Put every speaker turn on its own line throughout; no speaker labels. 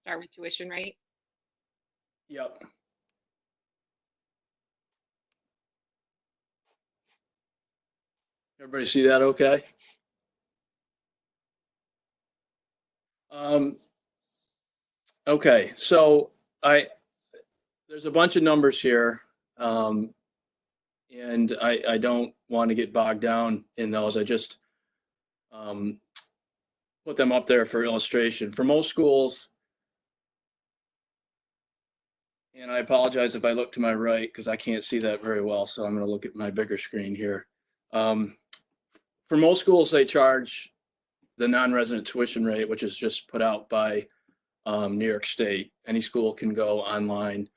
start with tuition rate.
Yep. Everybody see that okay? Okay, so there's a bunch of numbers here, and I don't want to get bogged down in those. I just put them up there for illustration. For most schools, and I apologize if I look to my right because I can't see that very well, so I'm going to look at my bigger screen here. For most schools, they charge the non-resident tuition rate, which is just put out by New York State. Any school can go online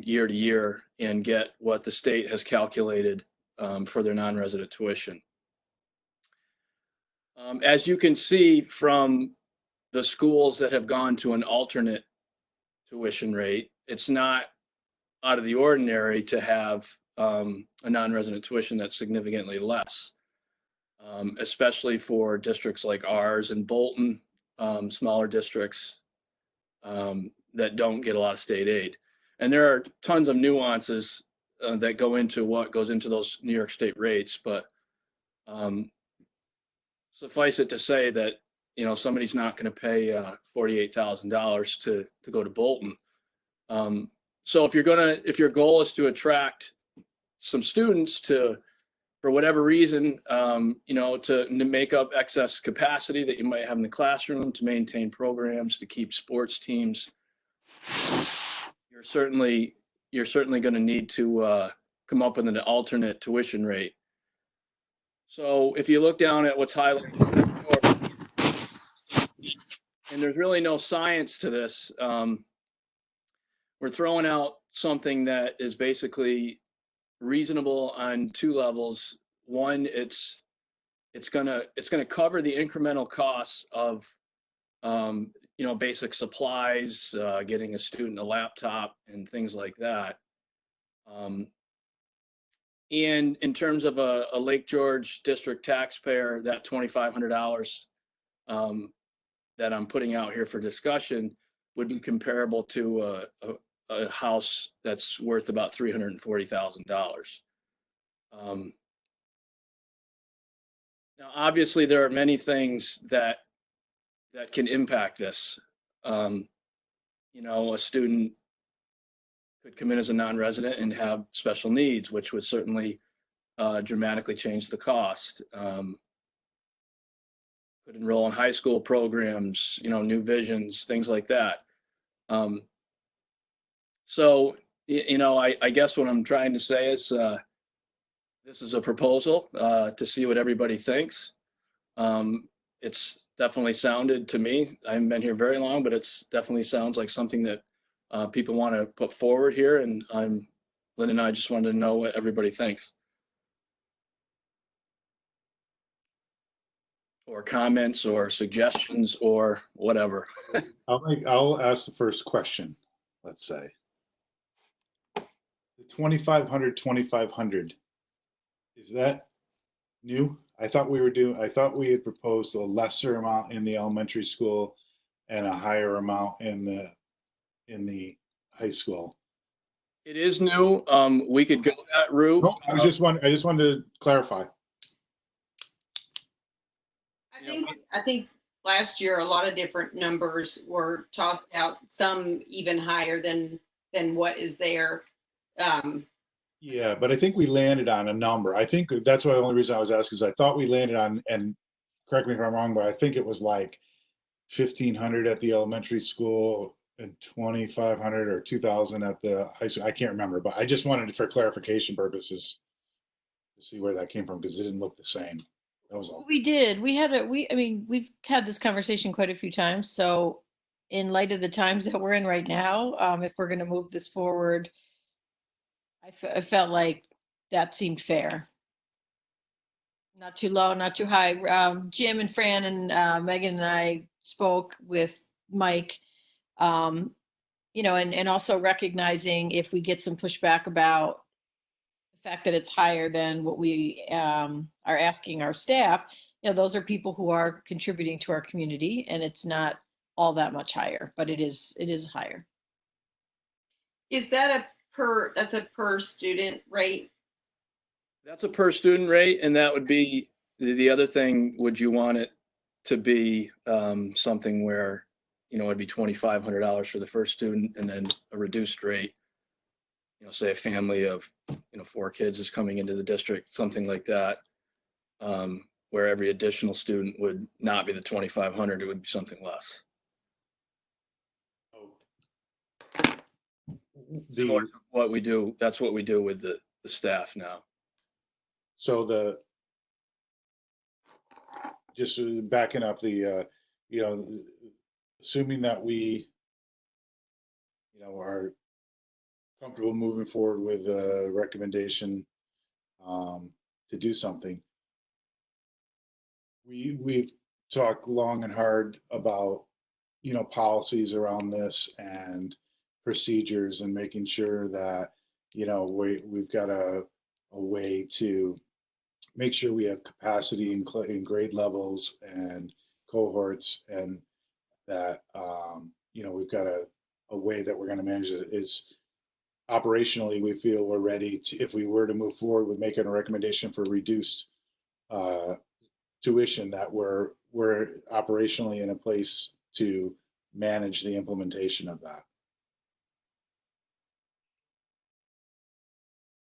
year to year and get what the state has calculated for their non-resident tuition. As you can see from the schools that have gone to an alternate tuition rate, it's not out of the ordinary to have a non-resident tuition that's significantly less, especially for districts like ours and Bolton, smaller districts that don't get a lot of state aid. And there are tons of nuances that go into what goes into those New York State rates, but suffice it to say that, you know, somebody's not going to pay $48,000 to go to Bolton. So if your goal is to attract some students for whatever reason, you know, to make up excess capacity that you might have in the classroom, to maintain programs, to keep sports teams, you're certainly going to need to come up with an alternate tuition rate. So if you look down at what's highlighted, and there's really no science to this, we're throwing out something that is basically reasonable on two levels. One, it's gonna cover the incremental costs of you know, basic supplies, getting a student a laptop and things like that. And in terms of a Lake George district taxpayer, that $2,500 that I'm putting out here for discussion would be comparable to a house that's worth about $340,000. Now, obviously, there are many things that can impact this. You know, a student could come in as a non-resident and have special needs, which would certainly dramatically change the cost. Could enroll in high school programs, you know, New Visions, things like that. So, you know, I guess what I'm trying to say is this is a proposal to see what everybody thinks. It's definitely sounded to me, I haven't been here very long, but it's definitely sounds like something that people want to put forward here. And Lynn and I just wanted to know what everybody thinks. Or comments or suggestions or whatever.
I'll ask the first question, let's say. The 2,500, is that new? I thought we had proposed a lesser amount in the elementary school and a higher amount in the high school.
It is new. We could go that route.
No, I just wanted to clarify.
I think last year a lot of different numbers were tossed out, some even higher than what is there.
Yeah, but I think we landed on a number. I think that's why the only reason I was asking is I thought we landed on, and correct me if I'm wrong, but I think it was like 1,500 at the elementary school and 2,500 or 2,000 at the high school. I can't remember, but I just wanted for clarification purposes to see where that came from because it didn't look the same. That was all.
We did. I mean, we've had this conversation quite a few times. So in light of the times that we're in right now, if we're going to move this forward, I felt like that seemed fair. Not too low, not too high. Jim and Fran and Megan and I spoke with Mike, you know, and also recognizing if we get some pushback about the fact that it's higher than what we are asking our staff, you know, those are people who are contributing to our community, and it's not all that much higher, but it is higher.
Is that that's a per student rate?
That's a per student rate, and that would be the other thing. Would you want it to be something where, it'd be $2,500 for the first student and then a reduced rate? Say a family of, 4 kids is coming into the district, something like that, where every additional student would not be the 2,500, it would be something less. Similar to what we do, that's what we do with the staff now.
So just backing up assuming that we, are comfortable moving forward with a recommendation to do something. We've talked long and hard about, policies around this and procedures and making sure that, we've got a way to make sure we have capacity in grade levels and cohorts, and that, we've got a way that we're going to manage it. Is operationally, we feel we're ready to, if we were to move forward with making a recommendation for reduced tuition, that we're operationally in a place to manage the implementation of that.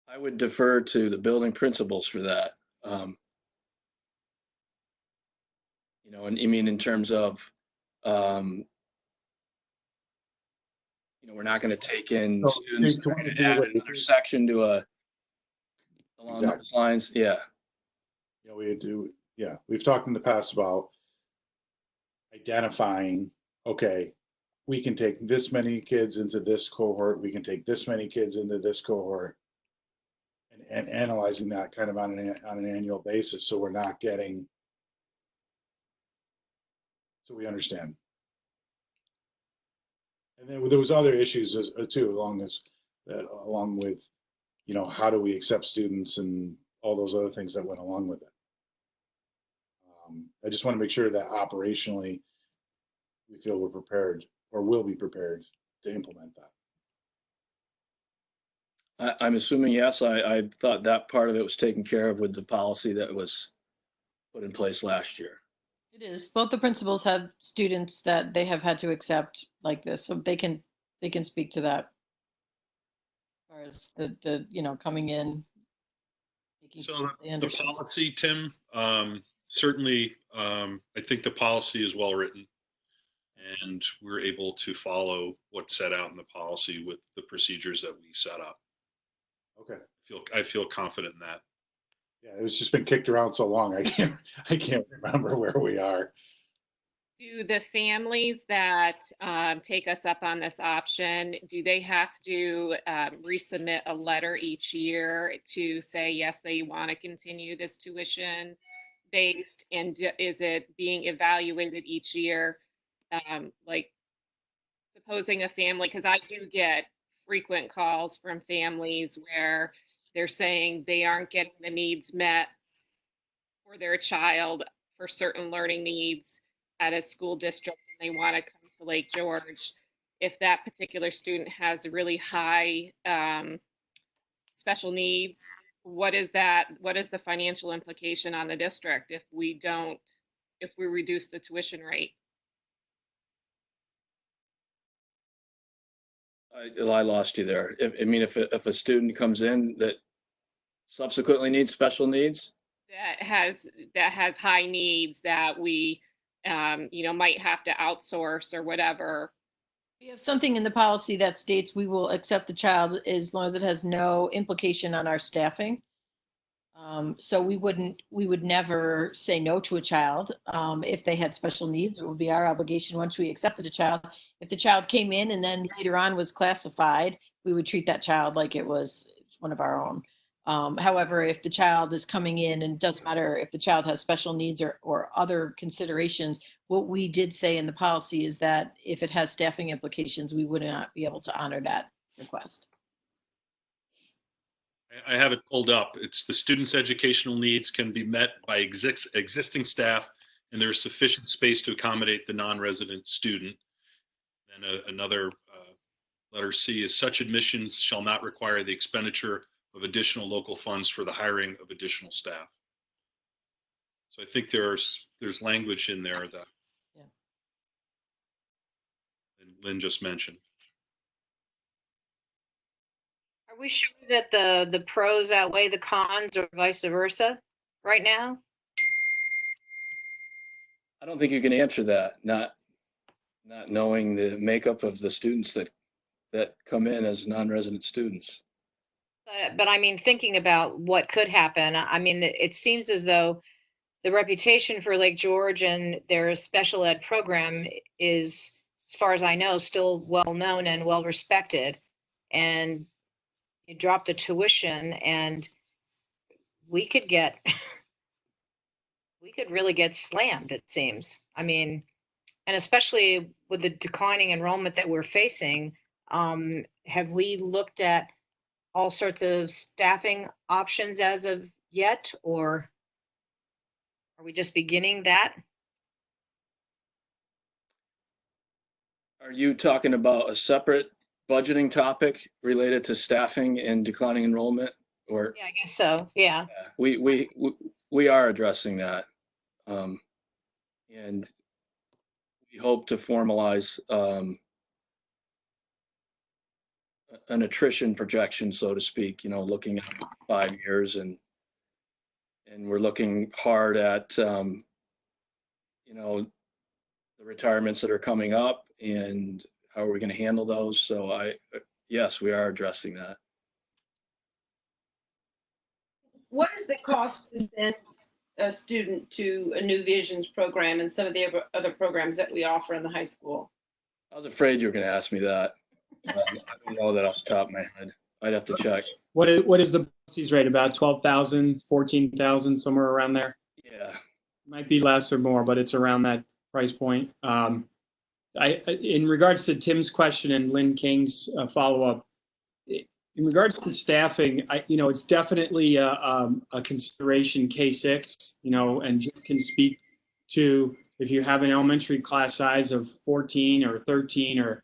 I would defer to the building principals for that. And I mean, in terms of, we're not going to take in
So,
students that are going to add another section to along those lines. Yeah.
We've talked in the past about identifying, okay, we can take this many kids into this cohort, we can take this many kids into this cohort, and analyzing that kind of on an annual basis, so we're not getting, so we understand. And then there was other issues too, along with, how do we accept students and all those other things that went along with it. I just want to make sure that operationally we feel we're prepared, or will be prepared, to implement that.
I'm assuming yes. I thought that part of it was taken care of with the policy that was put in place last year.
It is. Both the principals have students that they have had to accept like this, so they can speak to that. As far as the coming in.
So the policy, Tim, certainly, I think the policy is well written, and we're able to follow what's set out in the policy with the procedures that we set up.
Okay.
I feel confident in that.
Yeah, it's just been kicked around so long. I can't remember where we are.
Do the families that take us up on this option, do they have to resubmit a letter each year to say, yes, they want to continue this tuition based? And is it being evaluated each year? Like supposing a family, because I do get frequent calls from families where they're saying they aren't getting the needs met for their child for certain learning needs at a school district, and they want to come to Lake George. If that particular student has really high special needs, what is the financial implication on the district if we reduce the tuition rate?
I lost you there. If a student comes in that subsequently needs special needs,
that has high needs that we might have to outsource or whatever.
We have something in the policy that states we will accept the child as long as it has no implication on our staffing. So we would never say no to a child. If they had special needs, it would be our obligation once we accepted a child. If the child came in and then later on was classified, we would treat that child like it was one of our own. However, if the child is coming in, and it doesn't matter if the child has special needs or other considerations, what we did say in the policy is that if it has staffing implications, we would not be able to honor that request.
I have it pulled up. It's the student's educational needs can be met by existing staff and there is sufficient space to accommodate the non-resident student. And another letter C is such admissions shall not require the expenditure of additional local funds for the hiring of additional staff. So I think there's language in there that Lynn just mentioned.
Are we sure that the pros outweigh the cons or vice versa right now?
I don't think you can answer that, not knowing the makeup of the students that come in as non-resident students.
But I mean, thinking about what could happen, I mean, it seems as though the reputation for Lake George and their special ed program is, as far as I know, still well known and well respected. And you drop the tuition and we could really get slammed, it seems. I mean, and especially with the declining enrollment that we're facing, have we looked at all sorts of staffing options as of yet, or are we just beginning that?
Are you talking about a separate budgeting topic related to staffing and declining enrollment? Or
Yeah, I guess so. Yeah.
we are addressing that, and we hope to formalize an attrition projection, so to speak. You know, looking at 5 years, and we're looking hard at you know, the retirements that are coming up and how are we going to handle those. So yes, we are addressing that.
What is the cost to send a student to a New Visions program and some of the other programs that we offer in the high school?
I was afraid you were going to ask me that. I don't know that off the top of my head. I'd have to check.
What is the policies rate? About 12,000, 14,000, somewhere around there?
Yeah.
Might be less or more, but it's around that price point. In regards to Tim's question and Lynn King's follow-up, in regards to staffing, it's definitely a consideration K-6, and Jim can speak to if you have an elementary class size of 14 or 13 or,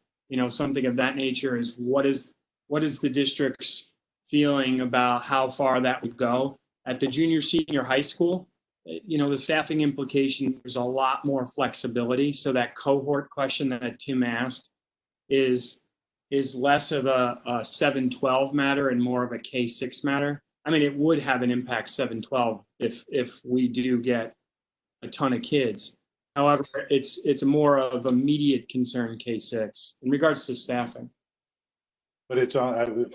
something of that nature, is what is the district's feeling about how far that would go. At the junior, senior high school, the staffing implication, there's a lot more flexibility. So that cohort question that Tim asked is less of a 7-12 matter and more of a K-6 matter. I mean, it would have an impact 7-12 if we do get a ton of kids. However, it's more of immediate concern K-6 in regards to staffing.
But it's on.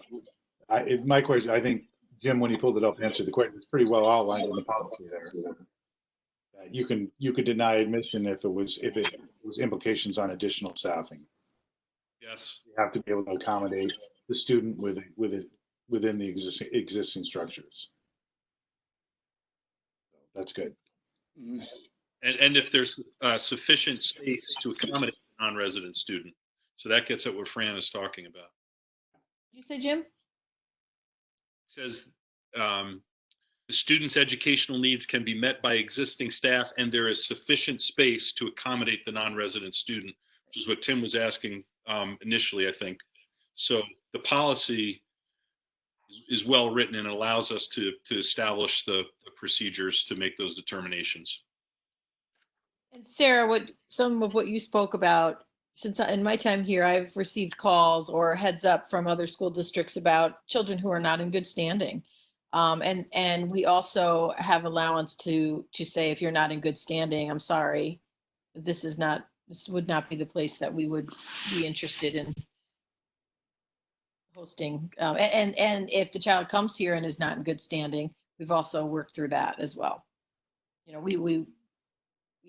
My question, I think Jim, when he pulled it up, answered the question. It's pretty well outlined in the policy there. You could deny admission if it was implications on additional staffing.
Yes.
You have to be able to accommodate the student within the existing structures. That's good.
Mm-hmm.
And if there's sufficient space to accommodate a non-resident student. So that gets at what Fran is talking about.
Did you say, Jim?
It says the student's educational needs can be met by existing staff and there is sufficient space to accommodate the non-resident student, which is what Tim was asking initially, I think. So the policy is well written and allows us to establish the procedures to make those determinations.
And Sarah, some of what you spoke about, since in my time here, I've received calls or heads up from other school districts about children who are not in good standing. And we also have allowance to say, if you're not in good standing, I'm sorry, this would not be the place that we would be interested in hosting. And if the child comes here and is not in good standing, we've also worked through that as well.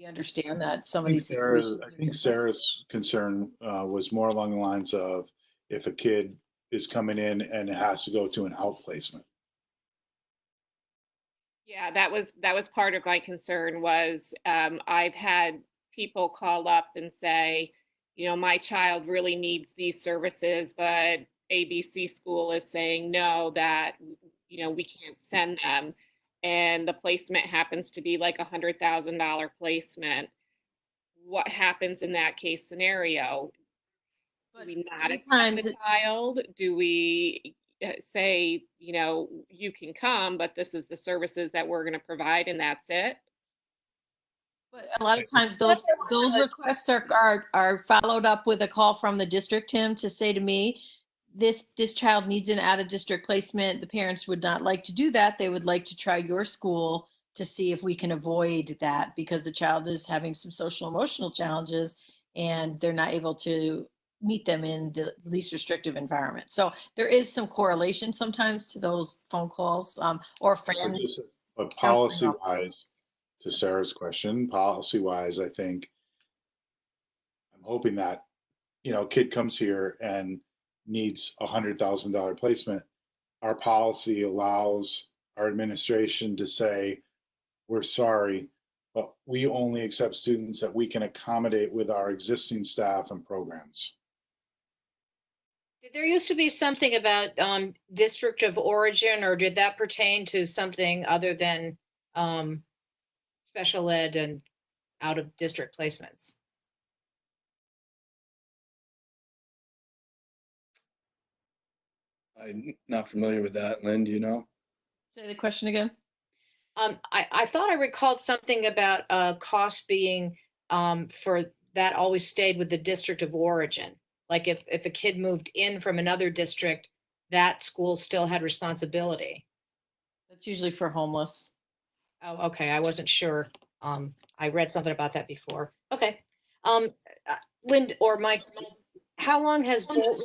We understand that some of these situations.
I think Sarah's concern was more along the lines of if a kid is coming in and it has to go to an outplacement.
Yeah, that was part of my concern was I've had people call up and say, my child really needs these services, but ABC school is saying no, that, we can't send them. and the placement happens to be like $100,000 placement, what happens in that case scenario? Do
But
we not
many
accept
times
the child? Do we say, you know, you can come, but this is the services that we're going to provide and that's it?
But a lot of times those requests are followed up with a call from the district, Tim, to say to me, this child needs an out of district placement. The parents would not like to do that. They would like to try your school to see if we can avoid that because the child is having some social emotional challenges and they're not able to meet them in the least restrictive environment. So there is some correlation sometimes to those phone calls, or friends.
But
counseling
policy
office.
wise, to Sarah's question, policy wise, I think I'm hoping that, kid comes here and needs $100,000 placement. Our policy allows our administration to say, we're sorry, but we only accept students that we can accommodate with our existing staff and programs.
There used to be something about district of origin, or did that pertain to something other than special ed and out of district placements?
I'm not familiar with that. Lynn, do you know?
Say the question again.
I thought I recalled something about cost being for that always stayed with the district of origin. Like if a kid moved in from another district, that school still had responsibility.
That's usually for homeless.
Oh, okay. I wasn't sure. I read something about that before. Okay. Lynn or Mike, how long has Bolton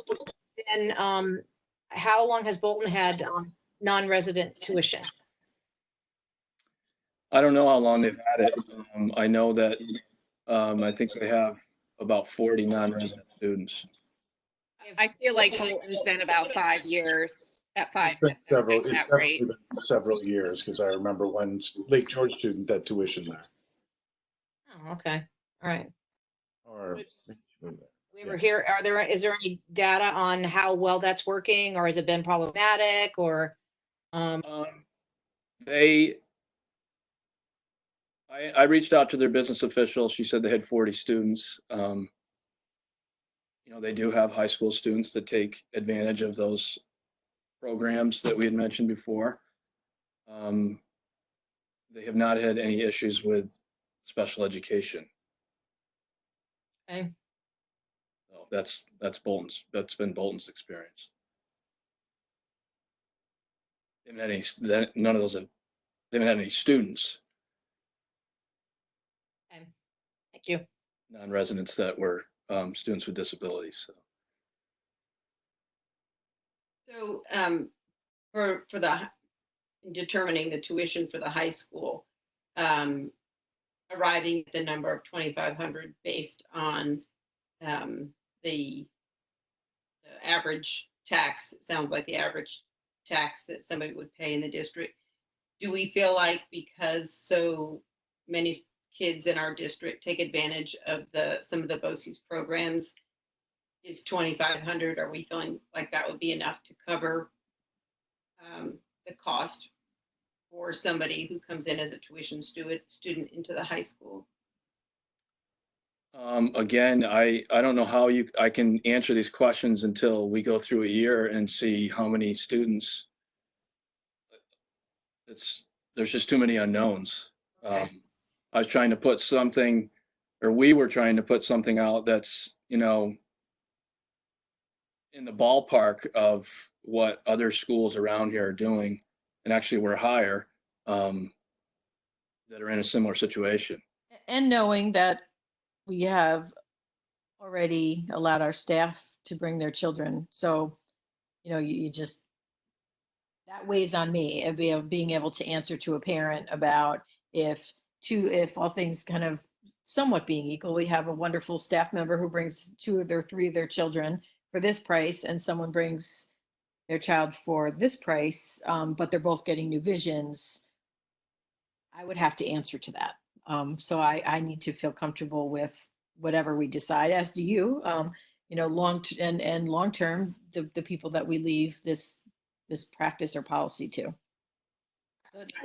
been, how long has Bolton had non-resident tuition?
I don't know how long they've had it. I know that I think they have about 40 non-resident students.
I feel like Bolton's been about 5 years. At 5
It's been
years,
several,
at
it's
that rate.
definitely been several years because I remember when Lake George student had tuition there.
Oh, okay. All right.
Or
We ever hear, is there any data on how well that's working, or has it been problematic, or?
They, I reached out to their business official. She said they had 40 students. They do have high school students that take advantage of those programs that we had mentioned before. They have not had any issues with special education.
Okay.
So that's been Bolton's experience. They haven't had any, none of those have, they haven't had any students,
Okay. Thank you.
non-residents that were students with disabilities.
So for determining the tuition for the high school, arriving at the number of 2,500 based on the average tax, it sounds like the average tax that somebody would pay in the district. Do we feel like because so many kids in our district take advantage of some of the BOCES programs, is 2,500, are we feeling like that would be enough to cover the cost for somebody who comes in as a tuition student into the high school?
Again, I don't know how I can answer these questions until we go through a year and see how many students. There's just too many unknowns.
Okay.
I was trying to put something, or we were trying to put something out that's, in the ballpark of what other schools around here are doing, and actually we're higher, that are in a similar situation.
And knowing that we have already allowed our staff to bring their children. So, you just, that weighs on me of being able to answer to a parent about if all things kind of somewhat being equal, we have a wonderful staff member who brings 2 of their 3 of their children for this price and someone brings their child for this price, but they're both getting new visions. I would have to answer to that. So I need to feel comfortable with whatever we decide, as do you. Long term, the people that we leave this practice or policy to.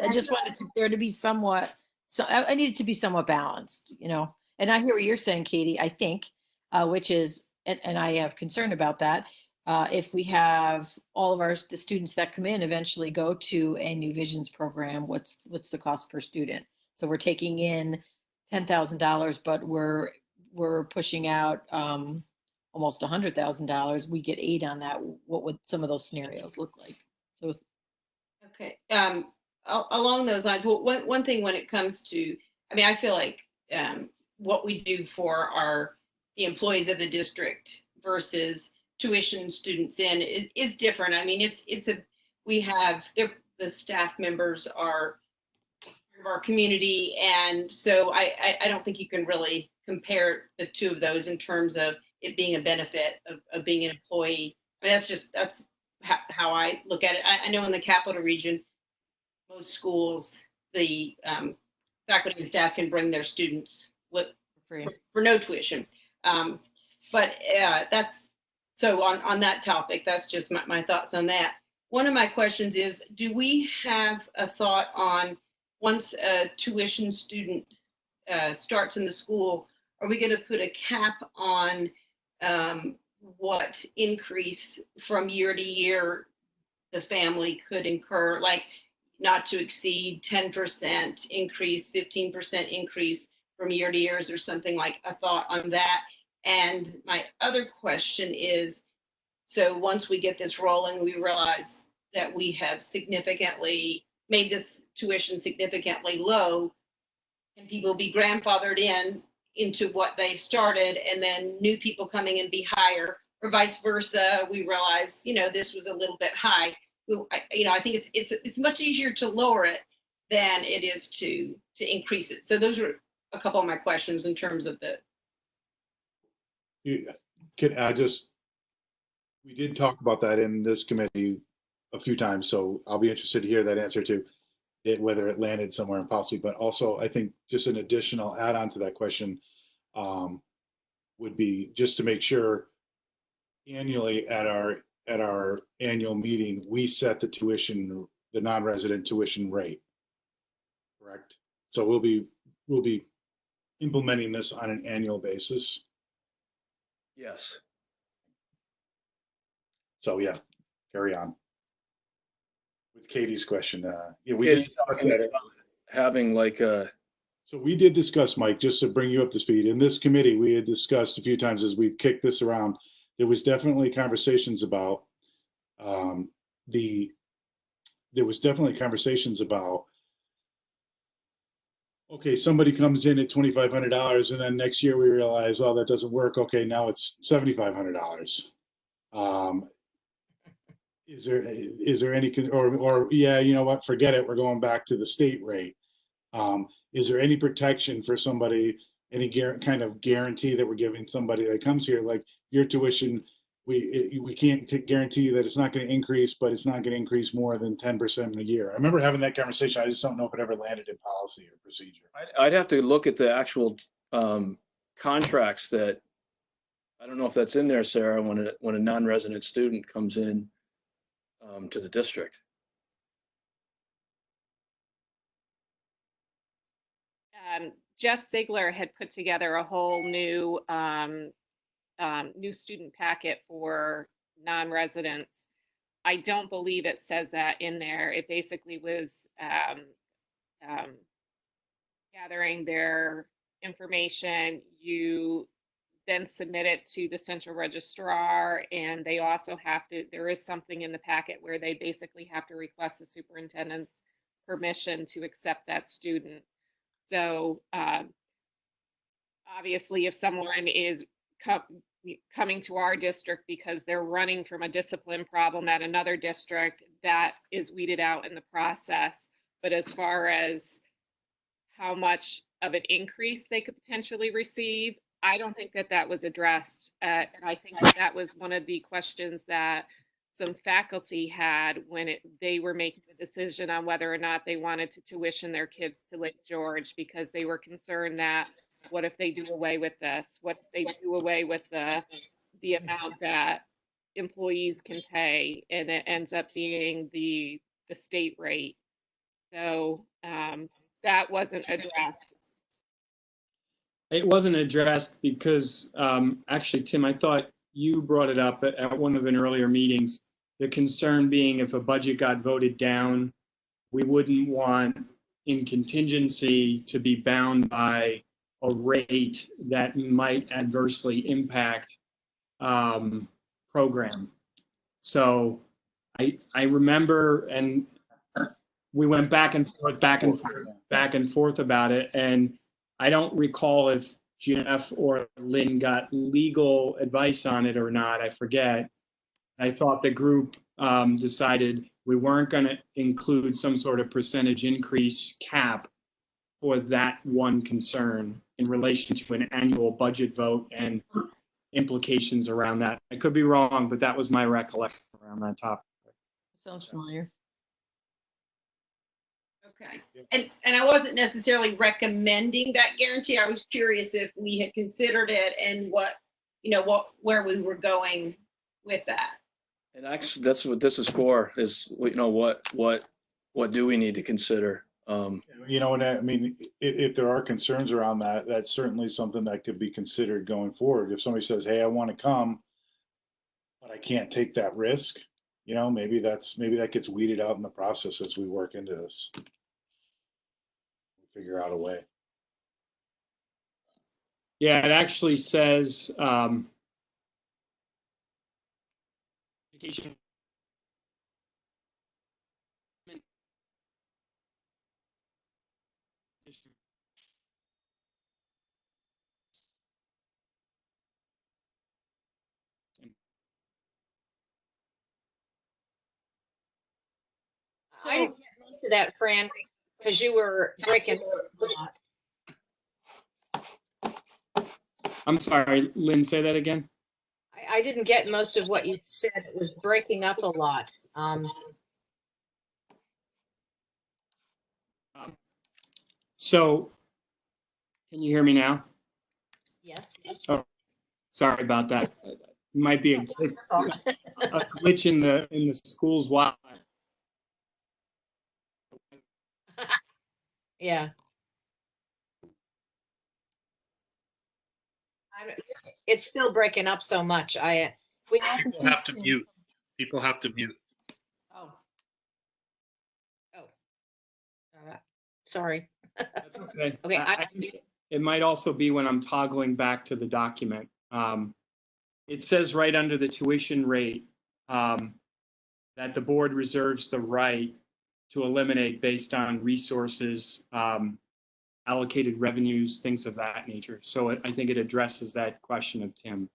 I just wanted there to be somewhat, so I need it to be somewhat balanced, and I hear what you're saying, Katie, I think, which is, and I have concern about that. If we have all of the students that come in eventually go to a New Visions program, what's the cost per student? So we're taking in $10,000, but we're pushing out almost $100,000. We get 8 on that. What would some of those scenarios look like? So
Okay. Along those lines, well, one thing when it comes to, I mean, I feel like what we do for the employees of the district versus tuition students in is different. I mean, we have the staff members are of our community, and so I don't think you can really compare the two of those in terms of it being a benefit of being an employee. I mean, that's how I look at it. I know in the capital region, most schools, the faculty and staff can bring their students for no tuition. But so on that topic, that's just my thoughts on that. One of my questions is, do we have a thought on once a tuition student starts in the school, are we going to put a cap on what increase from year to year the family could incur, like not to exceed 10% increase, 15% increase from year to years, or something, like a thought on that? And my other question is, so once we get this rolling, we realize that we have significantly made this tuition significantly low, and people be grandfathered into what they've started, and then new people coming in be higher, or vice versa. We realize, this was a little bit high. I think it's much easier to lower it than it is to increase it. So those are a couple of my questions in terms of
we did talk about that in this committee a few times, so I'll be interested to hear that answer too, whether it landed somewhere in policy. But also, I think just an additional add-on to that question would be just to make sure annually at our annual meeting, we set the non-resident tuition rate. Correct? So we'll be implementing this on an annual basis.
Yes.
So yeah, carry on with Katie's question. We
Katie,
did discuss that.
having like a.
So we did discuss, Mike, just to bring you up to speed. In this committee, we had discussed a few times as we've kicked this around. There was definitely conversations about okay, somebody comes in at $2,500, and then next year we realize, oh, that doesn't work. Okay, now it's $7,500. Is there any, or yeah, you know what, forget it, we're going back to the state rate. Is there any protection for somebody, any kind of guarantee that we're giving somebody that comes here, like your tuition, we can't guarantee you that it's not going to increase, but it's not going to increase more than 10% in a year? I remember having that conversation. I just don't know if it ever landed in policy or procedure.
I'd have to look at the actual contracts that, I don't know if that's in there, Sarah, when a non-resident student comes in to the district.
Jeff Ziegler had put together a whole new new student packet for non-residents. I don't believe it says that in there. It basically was gathering their information. You then submit it to the central registrar, and they also have to, there is something in the packet where they basically have to request the superintendent's permission to accept that student. So obviously, if someone is coming to our district because they're running from a discipline problem at another district, that is weeded out in the process. But as far as how much of an increase they could potentially receive, I don't think that was addressed. And I think that was one of the questions that some faculty had when they were making the decision on whether or not they wanted to tuition their kids to Lake George, because they were concerned that, what if they do away with this? What if they do away with the amount that employees can pay, and it ends up being the state rate? So that wasn't addressed.
It wasn't addressed because, actually, Tim, I thought you brought it up at one of an earlier meetings. The concern being if a budget got voted down, we wouldn't want in contingency to be bound by a rate that might adversely impact program. So I remember, and we went back and forth about it. And I don't recall if Jeff or Lynn got legal advice on it or not. I forget. I thought the group decided we weren't going to include some sort of percentage increase cap for that one concern in relation to an annual budget vote and implications around that. I could be wrong, but that was my recollection around that topic.
Sounds familiar.
Okay. And I wasn't necessarily recommending that guarantee. I was curious if we had considered it and where we were going with that.
And actually, that's what this is for, is, what do we need to consider?
And I mean, if there are concerns around that, that's certainly something that could be considered going forward. If somebody says, hey, I want to come, but I can't take that risk, maybe that gets weeded out in the process as we work into this. Figure out a way.
Yeah, it actually says education.
I didn't get most of that, Fran, because you were breaking a lot.
I'm sorry, Lynn, say that again.
I didn't get most of what you said. It was breaking up a lot.
So, can you hear me now?
Yes.
Oh, sorry about that. Might be a glitch in the school's Wi-Fi.
Yeah. It's still breaking up so much.
People have to mute. People have to mute.
Oh. Sorry.
That's okay.
Okay.
It might also be when I'm toggling back to the document. It says right under the tuition rate that the board reserves the right to eliminate based on resources, allocated revenues, things of that nature. So I think it addresses that question of Tim.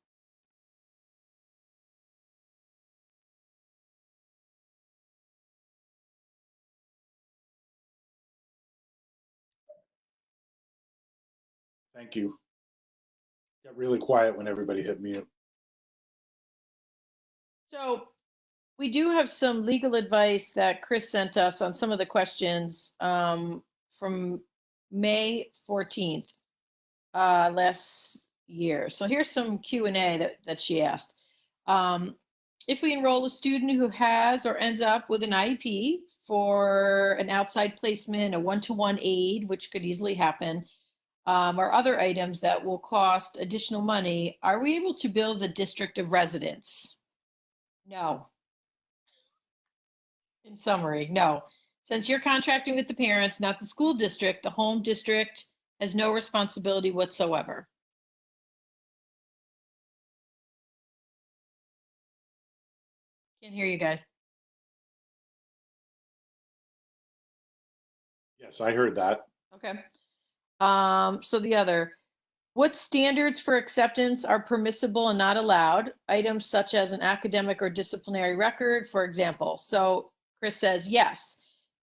Thank you. Got really quiet when everybody hit mute.
So we do have some legal advice that Chris sent us on some of the questions from May 14th last year. So here's some Q&A that she asked. If we enroll a student who has or ends up with an IEP for an outside placement, a one-to-one aid, which could easily happen, or other items that will cost additional money, are we able to bill the district of residence? No. In summary, no. Since you're contracting with the parents, not the school district, the home district has no responsibility whatsoever. Can't hear you guys.
Yes, I heard that.
Okay. So the other, what standards for acceptance are permissible and not allowed? Items such as an academic or disciplinary record, for example. So Chris says, yes,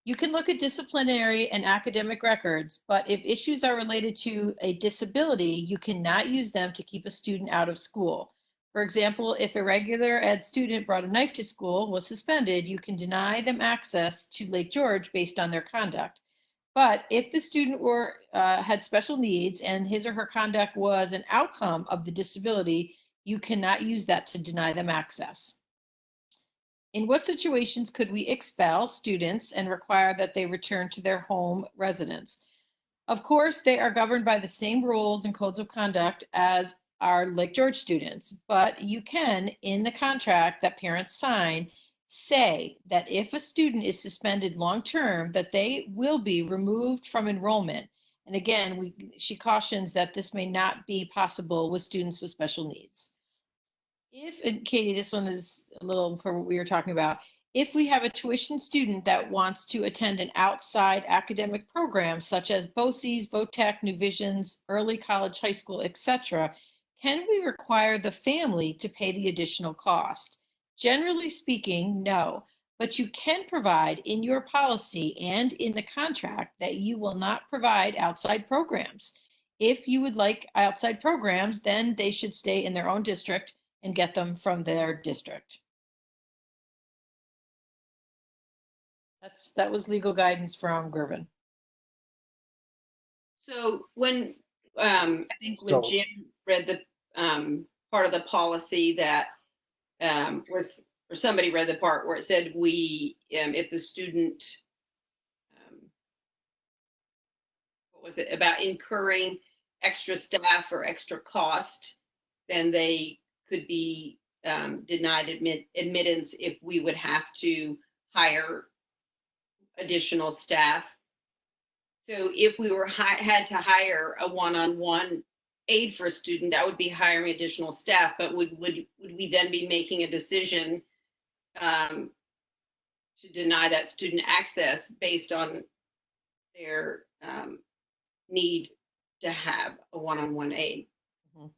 you can look at disciplinary and academic records, but if issues are related to a disability, you cannot use them to keep a student out of school. For example, if a regular ed student brought a knife to school, was suspended, you can deny them access to Lake George based on their conduct. But if the student had special needs and his or her conduct was an outcome of the disability, you cannot use that to deny them access. In what situations could we expel students and require that they return to their home residence? Of course, they are governed by the same rules and codes of conduct as our Lake George students, but you can, in the contract that parents sign, say that if a student is suspended long-term, that they will be removed from enrollment. And again, she cautions that this may not be possible with students with special needs. If, and Katie, this one is a little for what we were talking about. If we have a tuition student that wants to attend an outside academic program such as BOCES, VOTEC, New Visions, early college, high school, etc., can we require the family to pay the additional cost? Generally speaking, no, but you can provide in your policy and in the contract that you will not provide outside programs. If you would like outside programs, then they should stay in their own district and get them from their district. That was legal guidance from Gervin.
So when, I think when Jim read the part of the policy that was, or somebody read the part where it said we, if the student, what was it, about incurring extra staff or extra cost, then they could be denied admittance if we would have to hire additional staff. So if we were had to hire a one-on-one aide for a student, that would be hiring additional staff. But would we then be making a decision to deny that student access based on their need to have a one-on-one aide?
Mhm.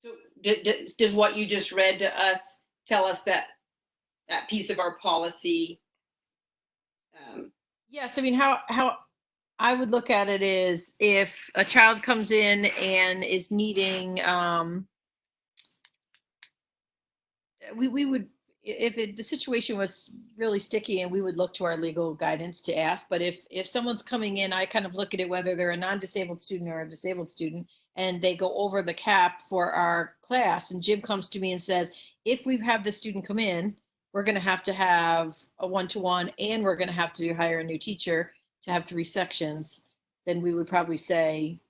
So does what you just read to us tell us that that piece of our policy?
Yes, I mean, how I would look at it is if a child comes in and is needing, we would, if the situation was really sticky, and we would look to our legal guidance to ask. But if someone's coming in, I kind of look at it whether they're a non-disabled student or a disabled student, and they go over the cap for our class, and Jim comes to me and says, if we have the student come in, we're going to have a one-to-one, and we're going to have to hire a new teacher to have 3 sections, then we would probably say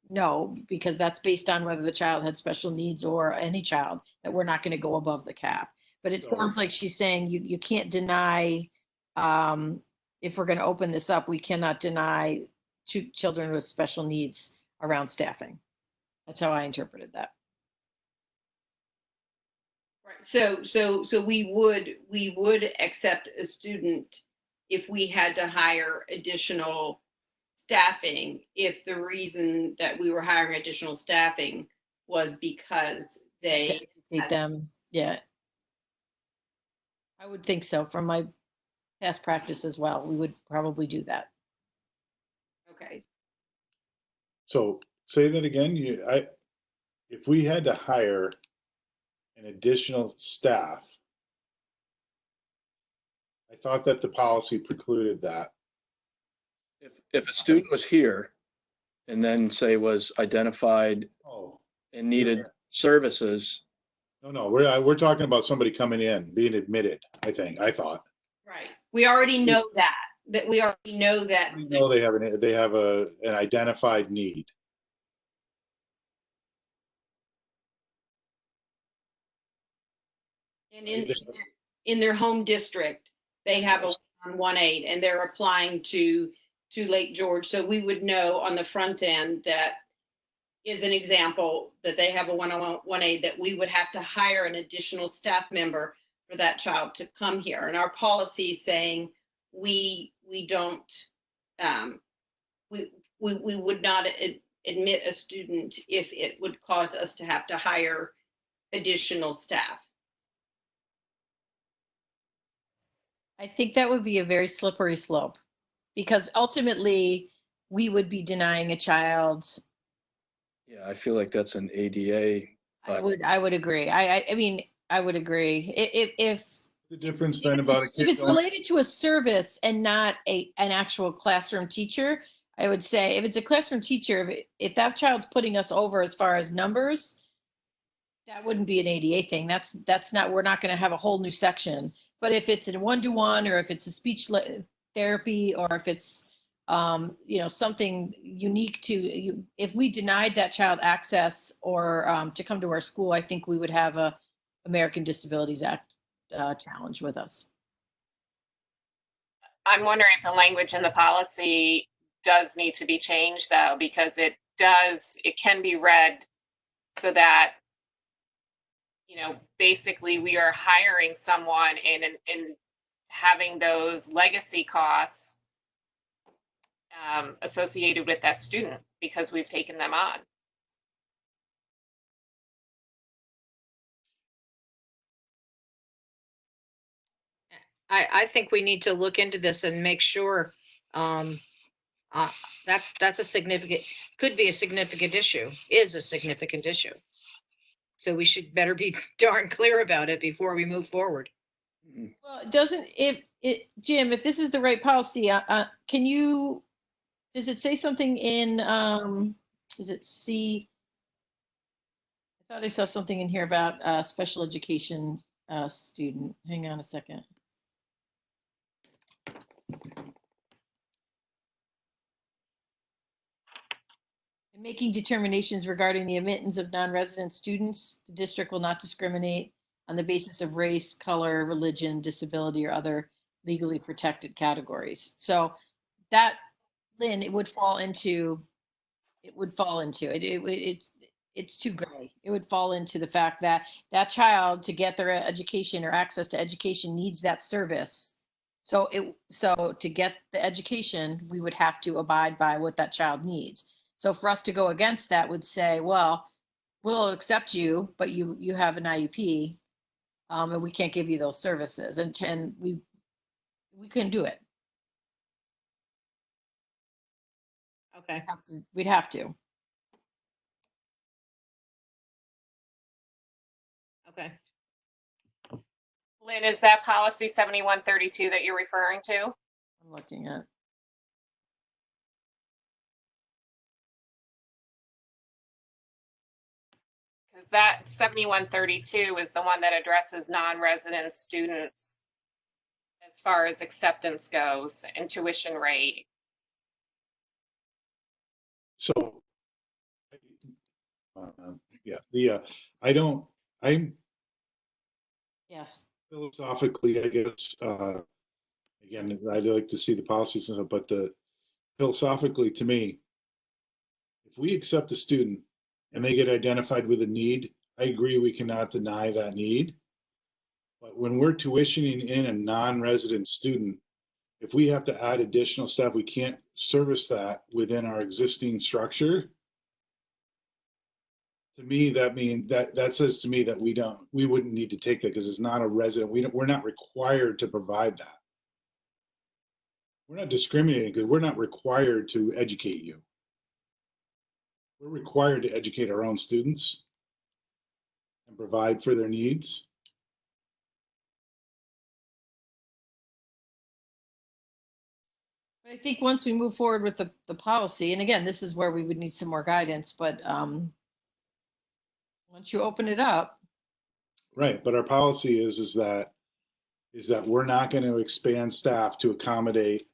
no, because that's based on whether the child had special needs or any child, that we're not going to go above the cap. But it sounds like she's saying you can't deny, if we're going to open this up, we cannot deny children with special needs around staffing. That's how I interpreted that.
Right. So we would accept a student if we had to hire additional staffing, if the reason that we were hiring additional staffing was because they
To educate them. Yeah. I would think so. From my past practice as well, we would probably do that.
Okay.
So say that again, if we had to hire an additional staff, I thought that the policy precluded that.
If a student was here and then say was identified
Oh,
and needed
Yeah.
services,
no, we're talking about somebody coming in, being admitted, I thought.
Right. We already know that we already know that.
We know they have an identified need.
And in their home district, they have a one-on-one aide, and they're applying to Lake George. So we would know on the front end that is an example that they have a one-on-one aide, that we would have to hire an additional staff member for that child to come here. And our policy saying we don't, we would not admit a student if it would cause us to have to hire additional staff.
I think that would be a very slippery slope, because ultimately we would be denying a child.
yeah, I feel like that's an ADA.
I would agree. I mean, I would agree. If
The difference then about a
if
kid
it's
going,
related to a service and not an actual classroom teacher, I would say if it's a classroom teacher, if that child's putting us over as far as numbers, That wouldn't be an ADA thing. That's not, we're not going to have a whole new section. But if it's a one-to-one, or if it's a speech therapy, or if it's, something unique to you, if we denied that child access or to come to our school, I think we would have a American Disabilities Act challenge with us.
I'm wondering if the language in the policy does need to be changed, though, because it can be read so that, basically we are hiring someone and having those legacy costs associated with that student because we've taken them on.
I think we need to look into this and make sure, that's a significant, could be a significant issue, is a significant issue. So we should better be darn clear about it before we move forward.
Well, Jim, if this is the right policy, does it say something in, is it C? I thought I saw something in here about special education student. Hang on a second. In making determinations regarding the admittance of non-resident students, the district will not discriminate on the basis of race, color, religion, disability, or other legally protected categories. So that, Lynn, it would fall into it. It's too gray. It would fall into the fact that that child, to get their education or access to education, needs that service. So to get the education, we would have to abide by what that child needs. So for us to go against that would say, well, we'll accept you, but you have an IEP, and we can't give you those services, and we couldn't do it.
Okay.
We'd have to.
Okay.
Lynn, is that policy 7132 that you're referring to?
I'm looking at.
Because that 7132 is the one that addresses non-resident students as far as acceptance goes and tuition rate.
So, I'm
Yes.
philosophically, I guess, again, I'd like to see the policies, but philosophically, to me, if we accept a student and they get identified with a need, I agree we cannot deny that need. But when we're tuitioning in a non-resident student, if we have to add additional staff, we can't service that within our existing structure. To me, that says to me that we wouldn't need to take that because it's not a resident. We're not required to provide that. We're not discriminating because we're not required to educate you. We're required to educate our own students and provide for their needs.
I think once we move forward with the policy, and again, this is where we would need some more guidance, but once you open it up.
Right, but our policy is that we're not going to expand staff to accommodate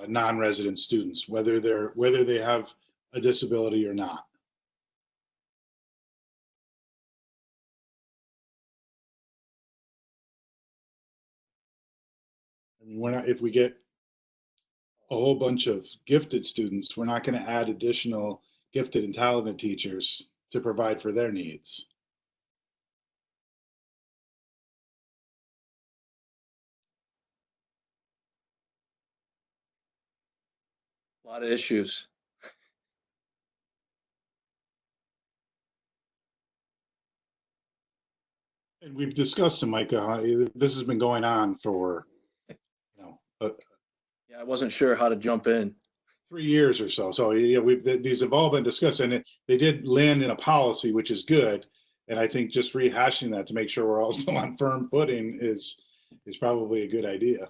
non-resident students, whether they have a disability or not. I mean, we're not, if we get a whole bunch of gifted students, we're not going to add additional gifted and talented teachers to provide for their needs.
A lot of issues.
And we've discussed, Micah, this has been going on for,
Yeah, I wasn't sure how to jump in.
3 years or so. So these have all been discussed, and they did land in a policy, which is good. And I think just rehashing that to make sure we're all still on firm footing is probably a good idea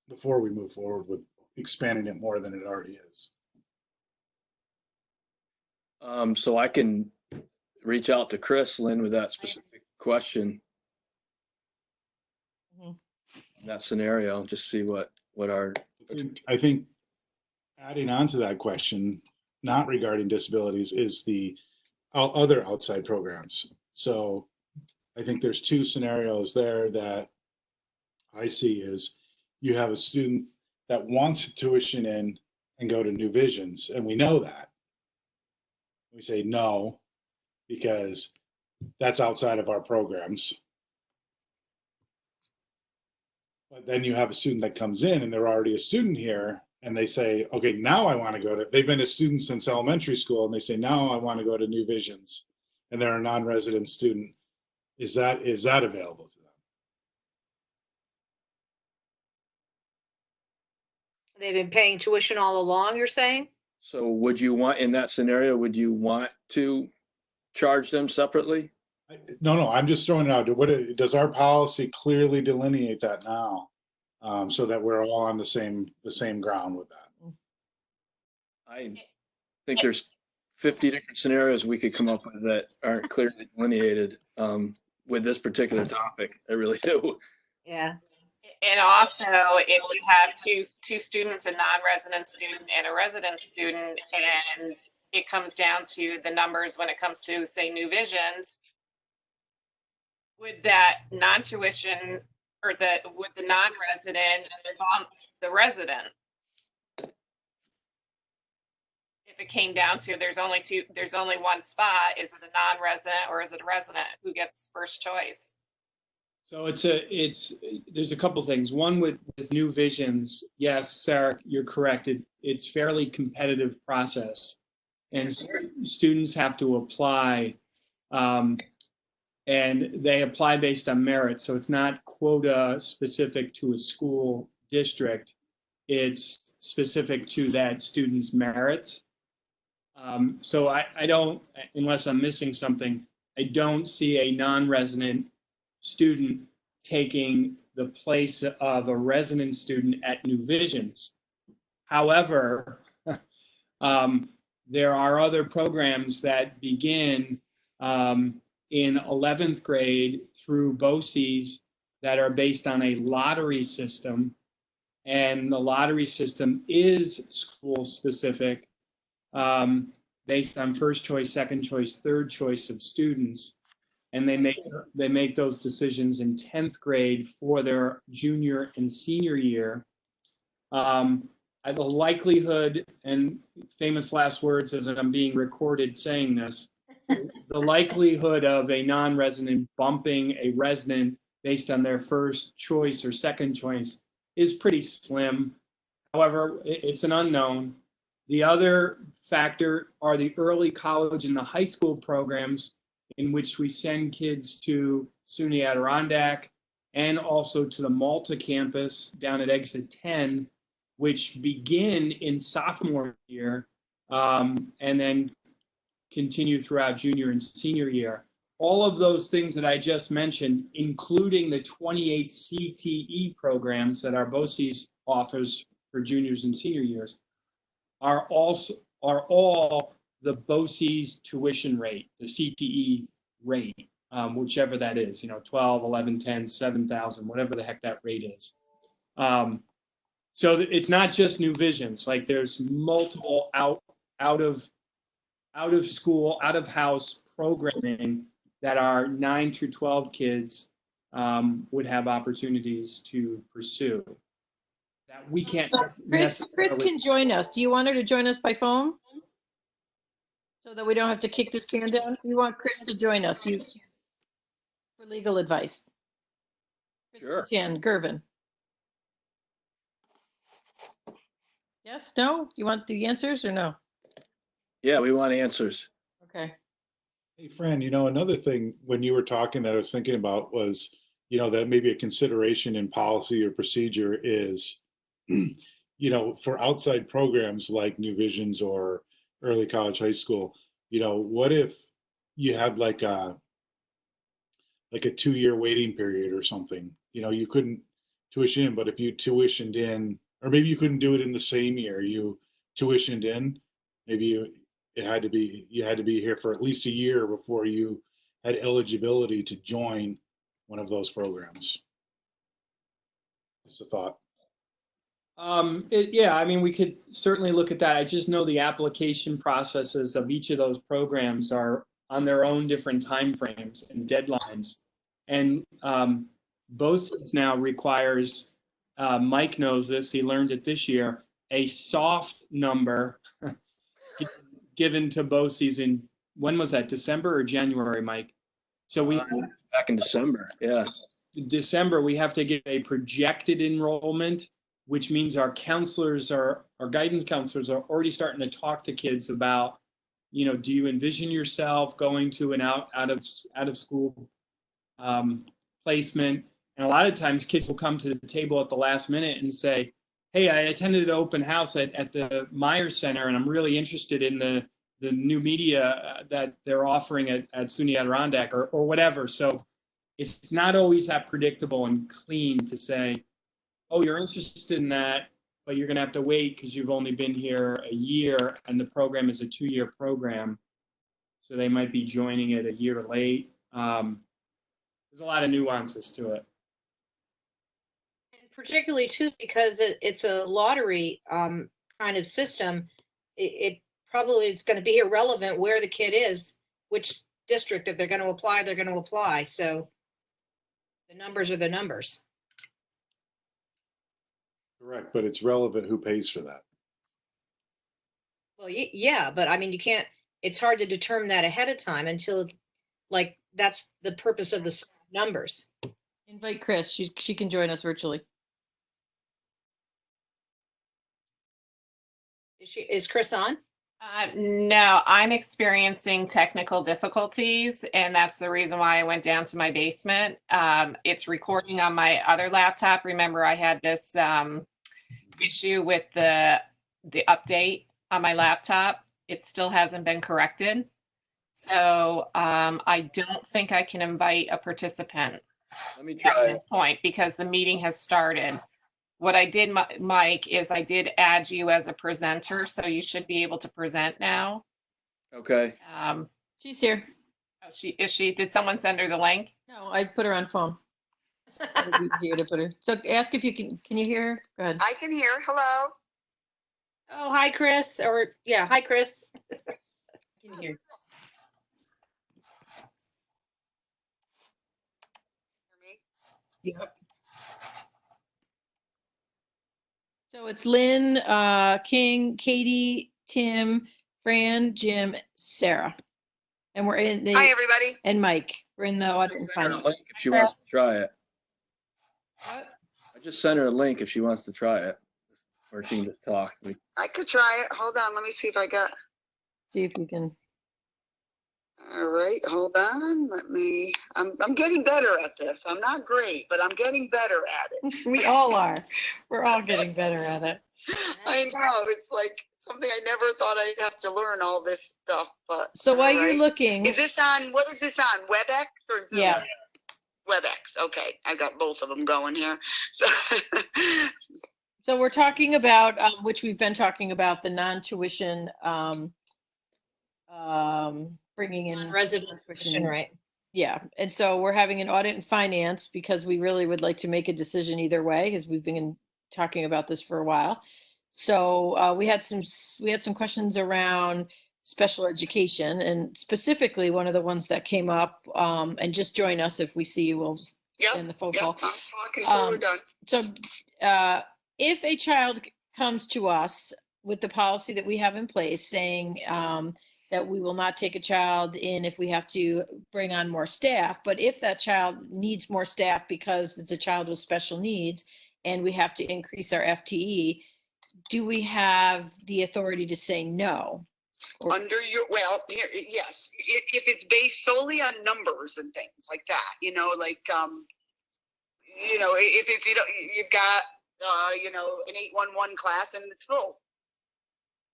before we move forward with expanding it more than it already is.
So I can reach out to Chris, Lynn, with that specific question.
Mhm.
In that scenario, just see what our,
I think adding on to that question, not regarding disabilities, is the other outside programs. So I think there's two scenarios there that I see is you have a student that wants to tuition in and go to New Visions, and we know that. We say no, because that's outside of our programs. But then you have a student that comes in and they're already a student here and they say, okay, now I want to go to, they've been a student since elementary school and they say, now I want to go to New Visions, and they're a non-resident student. Is that available to them?
They've been paying tuition all along, you're saying?
so would you want, in that scenario, would you want to charge them separately?
No, I'm just throwing it out. Does our policy clearly delineate that now? So that we're all on the same ground with that.
I think there's 50 different scenarios we could come up with that aren't clearly delineated with this particular topic. I really do.
Yeah.
And also, if you have two students, a non-resident student and a resident student, and it comes down to the numbers when it comes to, say, New Visions, would that non-tuition or would the non-resident bump the resident? If it came down to there's only one spot, is it a non-resident or is it a resident? Who gets first choice?
So there's a couple things. One with New Visions, yes, Sarah, you're correct. It's fairly competitive process, and students have to apply, and they apply based on merit. So it's not quota specific to a school district. It's specific to that student's merits. So I don't, unless I'm missing something, I don't see a non-resident student taking the place of a resident student at New Visions. However, there are other programs that begin in 11th grade through BOCES that are based on a lottery system, and the lottery system is school specific, based on first choice, second choice, third choice of students. And they make those decisions in 10th grade for their junior and senior year. The likelihood, and famous last words as I'm being recorded saying this, the likelihood of a non-resident bumping a resident based on their first choice or second choice is pretty slim. However, it's an unknown. The other factor are the early college and the high school programs, in which we send kids to SUNY Adirondack and also to the Malta campus down at exit 10, which begin in sophomore year and then continue throughout junior and senior year. All of those things that I just mentioned, including the 28 CTE programs that our BOCES offers for juniors and senior years, are all the BOCES tuition rate, the CTE rate, whichever that is, 12, 11, 10, 7,000, whatever the heck that rate is. So it's not just New Visions. Like there's multiple out of school, out of house programming that our 9 through 12 kids would have opportunities to pursue. That we can't.
Chris can join us. Do you want her to join us by phone? So that we don't have to kick this can down? Do you want Chris to join us for legal advice?
Sure.
Jan Gervin. Yes, no? You want the answers or no?
Yeah, we want answers.
Okay.
Hey, Fran, another thing when you were talking that I was thinking about was, that maybe a consideration in policy or procedure is, for outside programs like New Visions or early college, high school, what if you had like a 2-year waiting period or something? You couldn't tuition in, but if you tuitioned in, or maybe you couldn't do it in the same year, you tuitioned in, maybe you had to be here for at least a year before you had eligibility to join one of those programs. Just a thought.
Yeah, I mean, we could certainly look at that. I just know the application processes of each of those programs are on their own different timeframes and deadlines. And BOCES now requires, Mike knows this, he learned it this year, a soft number given to BOCES in, when was that, December or January, Mike? So we
Back in December, yeah.
December, we have to get a projected enrollment, which means our guidance counselors are already starting to talk to kids about, do you envision yourself going to an out of school placement? And a lot of times kids will come to the table at the last minute and say, hey, I attended an open house at the Myers Center, and I'm really interested in the new media that they're offering at SUNY Adirondack or whatever. So it's not always that predictable and clean to say, oh, you're interested in that, but you're going to have to wait because you've only been here a year and the program is a 2-year program. So they might be joining it a year late. There's a lot of nuances to it.
And particularly too, because it's a lottery kind of system, it probably it's going to be irrelevant where the kid is, which district. If they're going to apply, they're going to apply. So the numbers are the numbers.
Correct, but it's relevant who pays for that.
Well, yeah, but I mean, you can't, it's hard to determine that ahead of time until, like, that's the purpose of the numbers.
Invite Chris. She can join us virtually.
Is Chris on?
No, I'm experiencing technical difficulties, and that's the reason why I went down to my basement. It's recording on my other laptop. Remember, I had this issue with the update on my laptop. It still hasn't been corrected. So I don't think I can invite a participant
Let me
at
try.
this point because the meeting has started. What I did, Mike, is I did add you as a presenter, so you should be able to present now.
Okay.
She's here.
Oh, is she? Did someone send her the link?
No, I put her on phone. It's easier to put her. So ask if you can you hear her? Go ahead.
I can hear. Hello.
Oh, hi, Chris. Or yeah, hi, Chris. I can hear.
Me?
Yep.
So it's Lynn, King, Katie, Tim, Fran, Jim, Sarah. And we're in
Hi, everybody.
and Mike. We're in the audit and
Send her a
finance.
link if she wants to try it.
What?
I just sent her a link if she wants to try it, or she can just talk.
I could try it. Hold on. Let me see if I got.
See if you can.
All right. Hold on. I'm getting better at this. I'm not great, but I'm getting better at it.
We all are. We're all getting better at it.
I know. It's like something I never thought I'd have to learn all this stuff. But
So while
all
you're
right.
looking,
Is this on? What is this on? WebEx or Zoom?
yeah.
WebEx. Okay, I got both of them going here. So
So we're talking about, which we've been talking about, the non-tuition, bringing in
Resident
tuition.
right?
Yeah, and so we're having an audit and finance because we really would like to make a decision either way because we've been talking about this for a while. So we had some questions around special education, and specifically one of the ones that came up. And just join us if we see you. We'll end the phone call.
I'm talking till we're done.
So if a child comes to us with the policy that we have in place saying that we will not take a child in if we have to bring on more staff, but if that child needs more staff because it's a child with special needs and we have to increase our FTE, do we have the authority to say no?
Under your, well, here, yes, if it's based solely on numbers and things like that, like, if it's, you've got, an 811 class and it's full,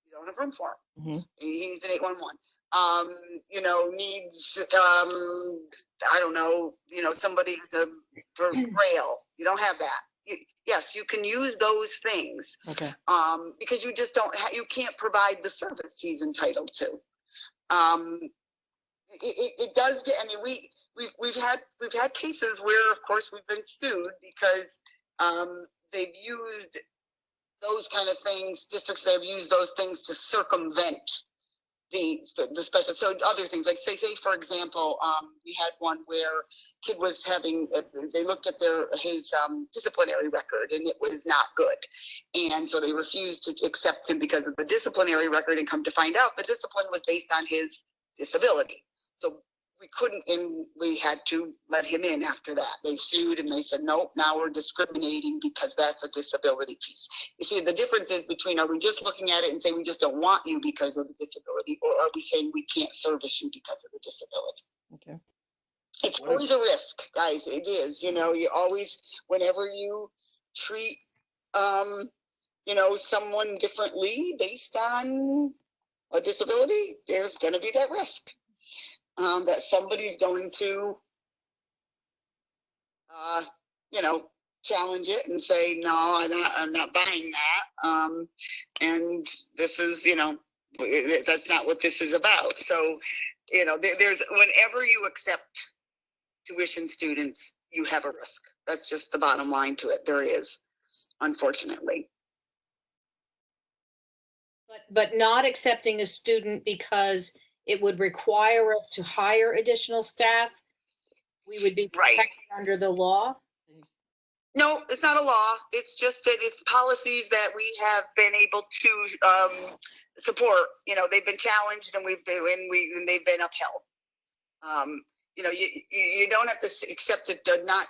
you don't have room for him.
Mm-hmm.
He needs an 811. Needs, I don't know, somebody for braille. You don't have that. Yes, you can use those things.
Okay.
Because you just don't, you can't provide the service he's entitled to. It does get. I mean, we've had cases where, of course, we've been sued because they've used those kind of things. Districts that have used those things to circumvent the special. So other things like say for example, we had one where kid was having. They looked at his disciplinary record and it was not good, and so they refused to accept him because of the disciplinary record. And come to find out, the discipline was based on his disability. So we couldn't, and we had to let him in after that. They sued and they said, nope, now we're discriminating because that's a disability piece. You see, the difference is between, are we just looking at it and say we just don't want you because of the disability, or are we saying we can't service you because of the disability?
Okay.
It's always a risk, guys. It is, you always, whenever you treat, someone differently based on a disability, there's going to be that risk. That somebody's going to, challenge it and say, no, I'm not buying that. And this is, that's not what this is about. So, there's, whenever you accept tuition students, you have a risk. That's just the bottom line to it. There is, unfortunately.
But not accepting a student because it would require us to hire additional staff, we would be protected under the law?
No, it's not a law. It's just that it's policies that we have been able to support. They've been challenged and they've been upheld. You don't have to accept it or not.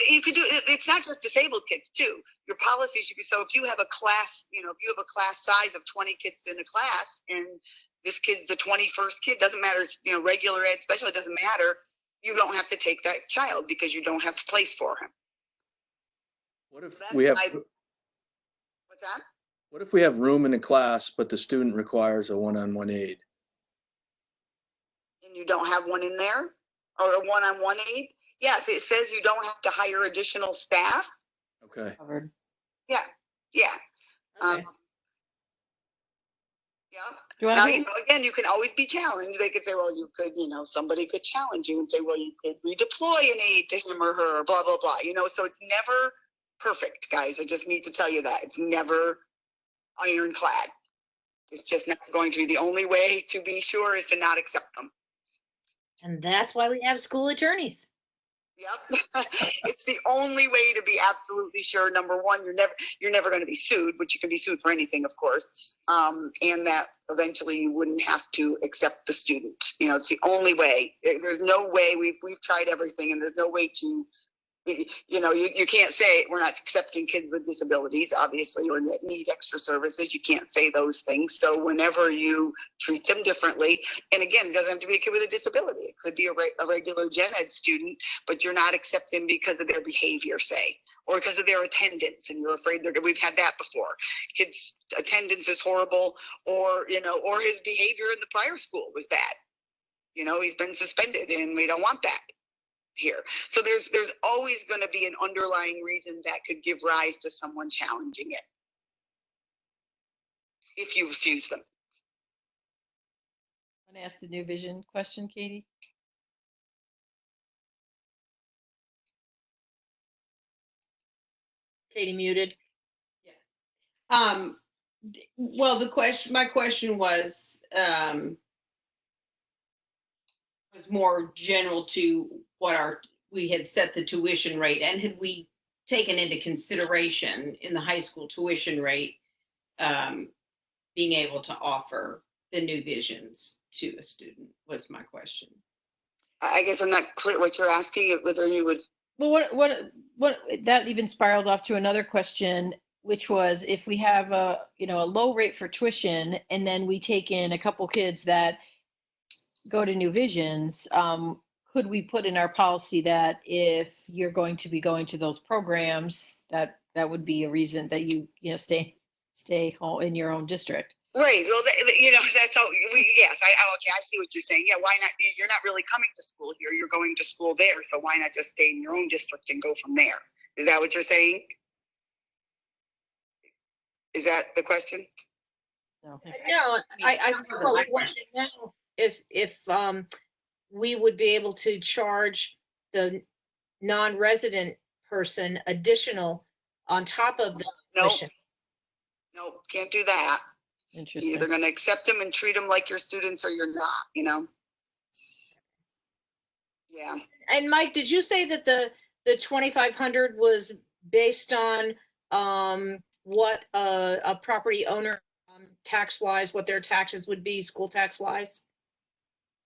You could do it. It's not just disabled kids too. Your policies should be, so if you have a class, if you have a class size of 20 kids in a class and this kid's the 21st kid, doesn't matter, regular ed, special, it doesn't matter. You don't have to take that child because you don't have a place for him.
What if
That's
we have,
what's that?
what if we have room in the class, but the student requires a one-on-one aid?
And you don't have one in there, or a one-on-one aid? Yeah, if it says you don't have to hire additional staff.
Okay.
Covered.
Yeah.
Okay.
Yeah. Now, again, you can always be challenged. They could say, well, you could, somebody could challenge you and say, well, you could redeploy an aide to him or her, blah, blah, blah. So it's never perfect, guys. I just need to tell you that. It's never ironclad. It's just not going to be. The only way to be sure is to not accept them.
And that's why we have school attorneys.
Yep. It's the only way to be absolutely sure. Number one, you're never going to be sued, but you can be sued for anything, of course. And that eventually you wouldn't have to accept the student. It's the only way. There's no way. We've tried everything, and there's no way to. You can't say we're not accepting kids with disabilities, obviously, or that need extra services. You can't say those things. So whenever you treat them differently, and again, it doesn't have to be a kid with a disability. It could be a regular gen ed student, but you're not accepting because of their behavior, say, or because of their attendance, and you're afraid we've had that before. Kids' attendance is horrible, or his behavior in the prior school was bad. He's been suspended, and we don't want that here. So there's always going to be an underlying reason that could give rise to someone challenging it if you refuse them.
Want to ask the New Vision question, Katie?
Katie muted.
Yeah. Well, my question was more general to what we had set the tuition rate, and had we taken into consideration in the high school tuition rate being able to offer the New Visions to a student, was my question.
I guess I'm not clear what you're asking, whether you would.
Well, what that even spiraled off to another question, which was if we have a low rate for tuition, and then we take in a couple kids that go to New Visions, could we put in our policy that if you're going to be going to those programs, that would be a reason that you stay home in your own district?
Right. Well, that's all. Yes. Okay. I see what you're saying. Yeah. Why not? You're not really coming to school here. You're going to school there. So why not just stay in your own district and go from there? Is that what you're saying? Is that the question?
No.
No, I thought we wanted to know if we would be able to charge the non-resident person additional on top of the
Nope,
tuition.
nope, can't do that. You're
Interesting.
either gonna accept them and treat them like your students or you're not, you know? Yeah,
And Mike, did you say that the 2,500 was based on what a property owner tax wise, what their taxes would be, school tax wise?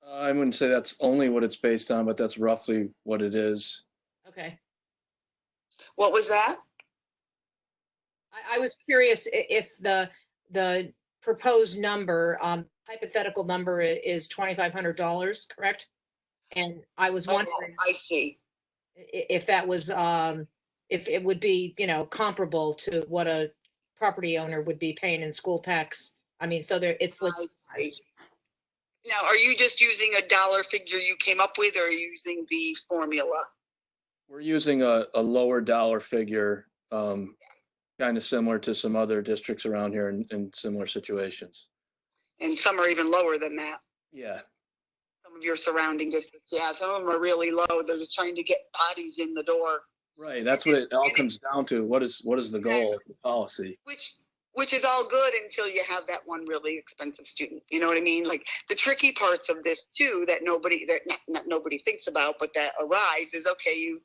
I wouldn't say that's only what it's based on, but that's roughly what it is.
Okay.
what was that?
I was curious if the proposed number, hypothetical number is $2,500, correct? And I was
Oh,
wondering
I see.
if that was, if it would be, you know, comparable to what a property owner would be paying in school tax. I mean, so there, it's
I
like,
see. Now, are you just using a dollar figure you came up with, or are you using the formula?
We're using a lower dollar figure, kind of similar to some other districts around here in similar situations.
And some are even lower than that.
Yeah.
Some of your surrounding districts, yeah, some of them are really low. They're just trying to get bodies in the door.
Right. That's what it all comes down to. What is the goal of the policy?
Which is all good until you have that one really expensive student. You know what I mean? Like the tricky parts of this too, that not nobody thinks about, but that arise is, okay, you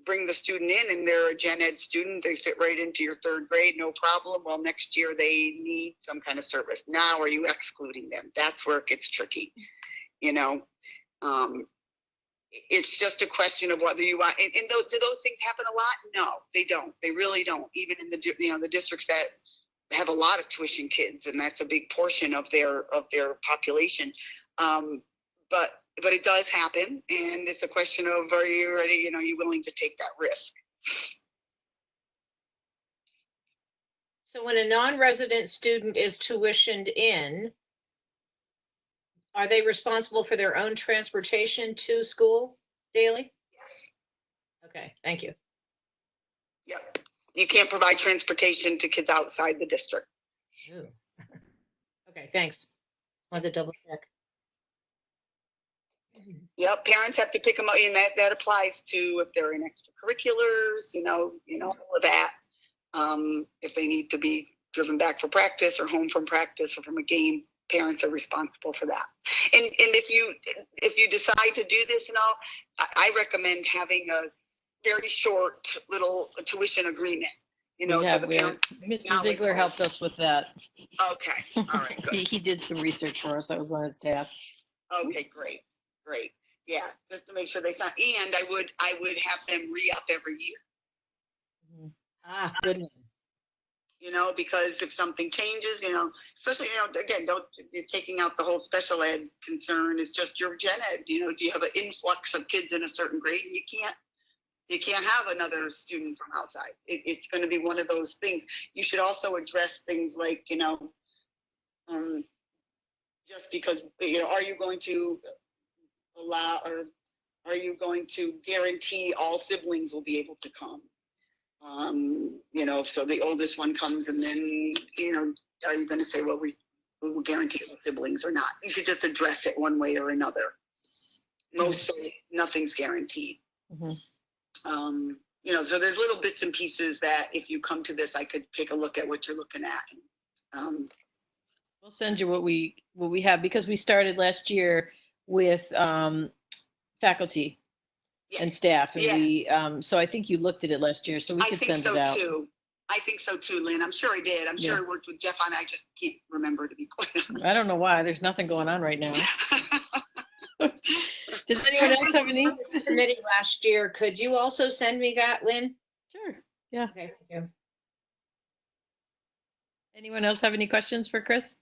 bring the student in and they're a gen ed student. They fit right into your third grade, no problem. Well, next year they need some kind of service. Now, are you excluding them? That's where it gets tricky. You know, it's just a question of whether you want, and do those things happen a lot? No, they don't. They really don't. Even in the districts that have a lot of tuition kids, and that's a big portion of their population. But it does happen, and it's a question of, are you ready? You know, are you willing to take that risk?
so when a non-resident student is tuitioned in, are they responsible for their own transportation to school daily?
Yes.
Okay, thank you.
Yep. You can't provide transportation to kids outside the district.
Ooh. Okay, thanks. Wanted to double check.
Yep, parents have to pick them up, and that applies to if they're in extracurriculars, you know, all of that. If they need to be driven back for practice or home from practice or from a game, parents are responsible for that. And if you decide to do this and all, I recommend having a very short little tuition agreement. You know, so the parent,
Mr. Ziegler helped us with that.
okay, all right, good.
He did some research for us. That was on his task.
Okay, great. Yeah, just to make sure they sign. And I would have them re-up every year.
Ah, good one.
You know, because if something changes, you know, especially, you know, again, you're taking out the whole special ed concern. It's just your gen ed. You know, do you have an influx of kids in a certain grade? And you can't have another student from outside. It's going to be one of those things. You should also address things like, you know, just because, you know, are you going to allow, or are you going to guarantee all siblings will be able to come? You know, so the oldest one comes, and then, you know, are you going to say, well, we will guarantee all siblings or not? You could just address it one way or another. Most say nothing's guaranteed.
Mm-hmm.
You know, so there's little bits and pieces that if you come to this, I could take a look at what you're looking at.
We'll send you what we have, because we started last year with faculty and staff, and we so I think you looked at it last year, so we could send it out.
I think so too, Lynn. I'm sure I did. I'm sure I worked with Jeff on it. I just can't remember, to be quite honest.
I don't know why. There's nothing going on right now. Does anyone else have any?
This committee last year, could you also send me that, Lynn?
Sure. Yeah.
Okay, thank you.
Anyone else have any questions for Chris?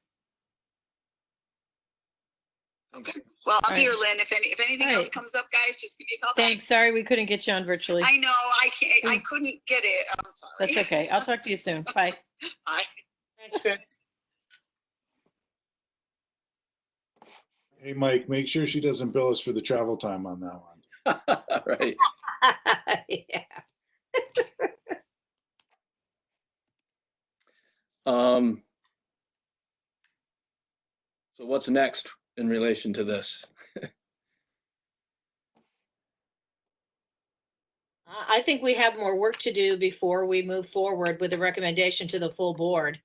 Okay. Well, I'm
All right.
here, Lynn. If anything else comes up, guys, just give me a call back.
Thanks. Sorry we couldn't get you on virtually.
I know. I couldn't get it. I'm sorry.
That's okay. I'll talk to you soon. Bye.
Bye.
Thanks, Chris.
Hey, Mike, make sure she doesn't bill us for the travel time on that one.
Right.
Yeah.
So what's next? in relation to this.
I think we have more work to do before we move forward with a recommendation to the full board.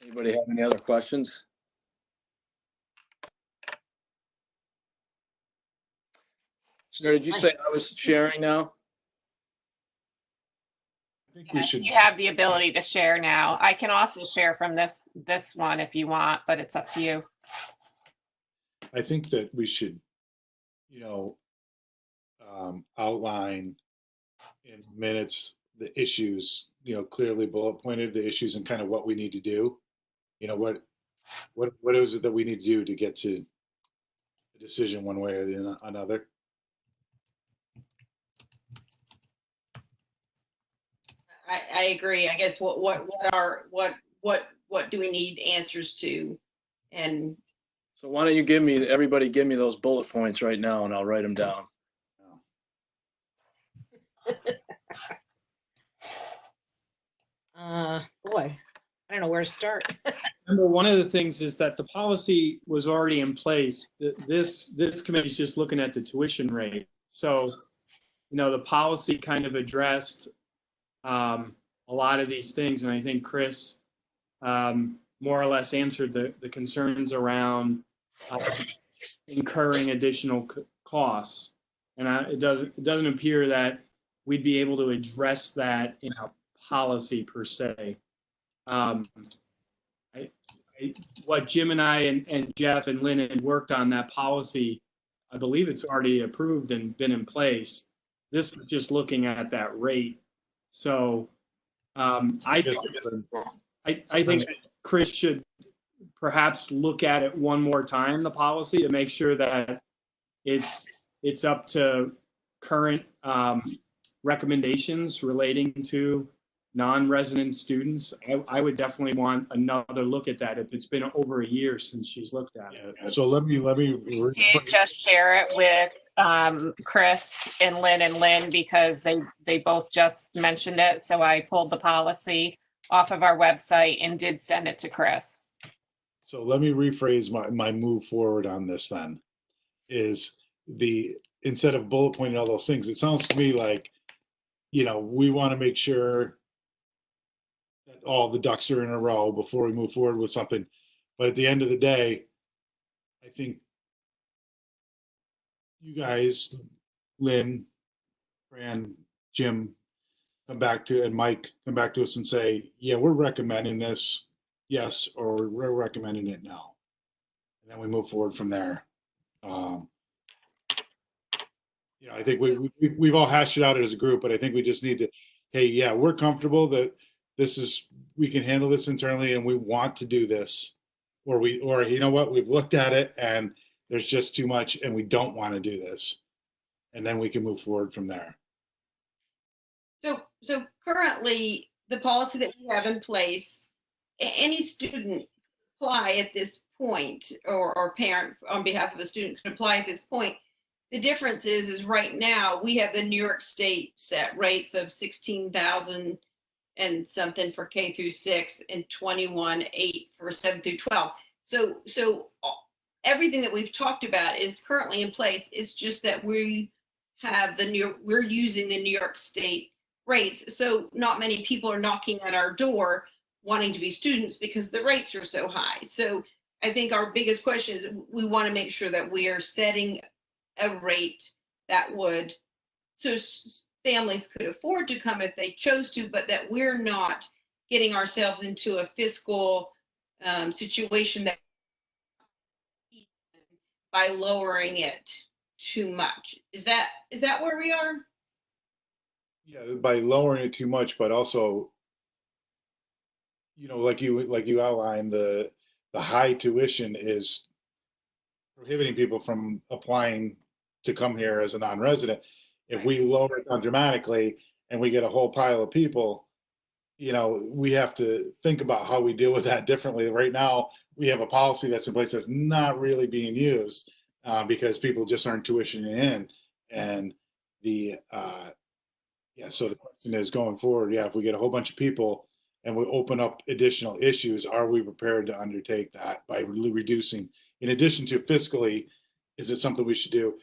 Anybody have any other questions? Sarah, did you say I was sharing now?
I think we should,
You have the ability to share now. I can also share from this one if you want, but it's up to you.
I think that we should, outline in minutes the issues, clearly bullet pointed the issues and kind of what we need to do. What is it that we need to do to get to a decision one way or another?
I agree. I guess what do we need answers to? And
So why don't you everybody give me those bullet points right now and I'll write them down.
Boy, I don't know where to start.
Remember, one of the things is that the policy was already in place. This committee is just looking at the tuition rate. So, the policy kind of addressed a lot of these things, and I think Chris more or less answered the concerns around incurring additional costs. And it doesn't appear that we'd be able to address that in a policy per se. What Jim and I and Jeff and Lynn had worked on that policy, I believe it's already approved and been in place. This is just looking at that rate. So I think Chris should perhaps look at it one more time, the policy, to make sure that it's up to current recommendations relating to non-resident students. I would definitely want another look at that if it's been over a year since she's looked at it.
Yeah, so let me.
Did just share it with Chris and Lynn because they both just mentioned it. So I pulled the policy off of our website and did send it to Chris.
So let me rephrase my move forward on this then. Is instead of bullet pointing all those things, it sounds to me like, we want to make sure that all the ducks are in a row before we move forward with something. But at the end of the day, I think you guys, Lynn, Fran, Jim, and Mike come back to us and say, yeah, we're recommending this, yes, or we're recommending it no. And then we move forward from there. I think we've all hashed it out as a group, but I think we just need to, hey, yeah, we're comfortable that we can handle this internally and we want to do this, or you know what, we've looked at it and there's just too much and we don't want to do this. And then we can move forward from there.
So currently the policy that we have in place, any student apply at this point, or parent on behalf of a student can apply at this point. The difference is right now we have the New York State set rates of 16,000 and something for K through 6 and 21,800 for 7 through 12. So everything that we've talked about is currently in place. It's just that we're using the New York State rates. So not many people are knocking at our door wanting to be students because the rates are so high. So I think our biggest question is we want to make sure that we are setting a rate that so families could afford to come if they chose to, but that we're not getting ourselves into a fiscal situation that by lowering it too much. Is that where we are?
Yeah, by lowering it too much, but also, like you outlined, the high tuition is prohibiting people from applying to come here as a non-resident. If we lower it down dramatically and we get a whole pile of people, we have to think about how we deal with that differently. Right now, we have a policy that's in place that's not really being used because people just aren't tuitioning in. And so the question is going forward, if we get a whole bunch of people and we open up additional issues, are we prepared to undertake that by reducing, in addition to fiscally, is it something we should do?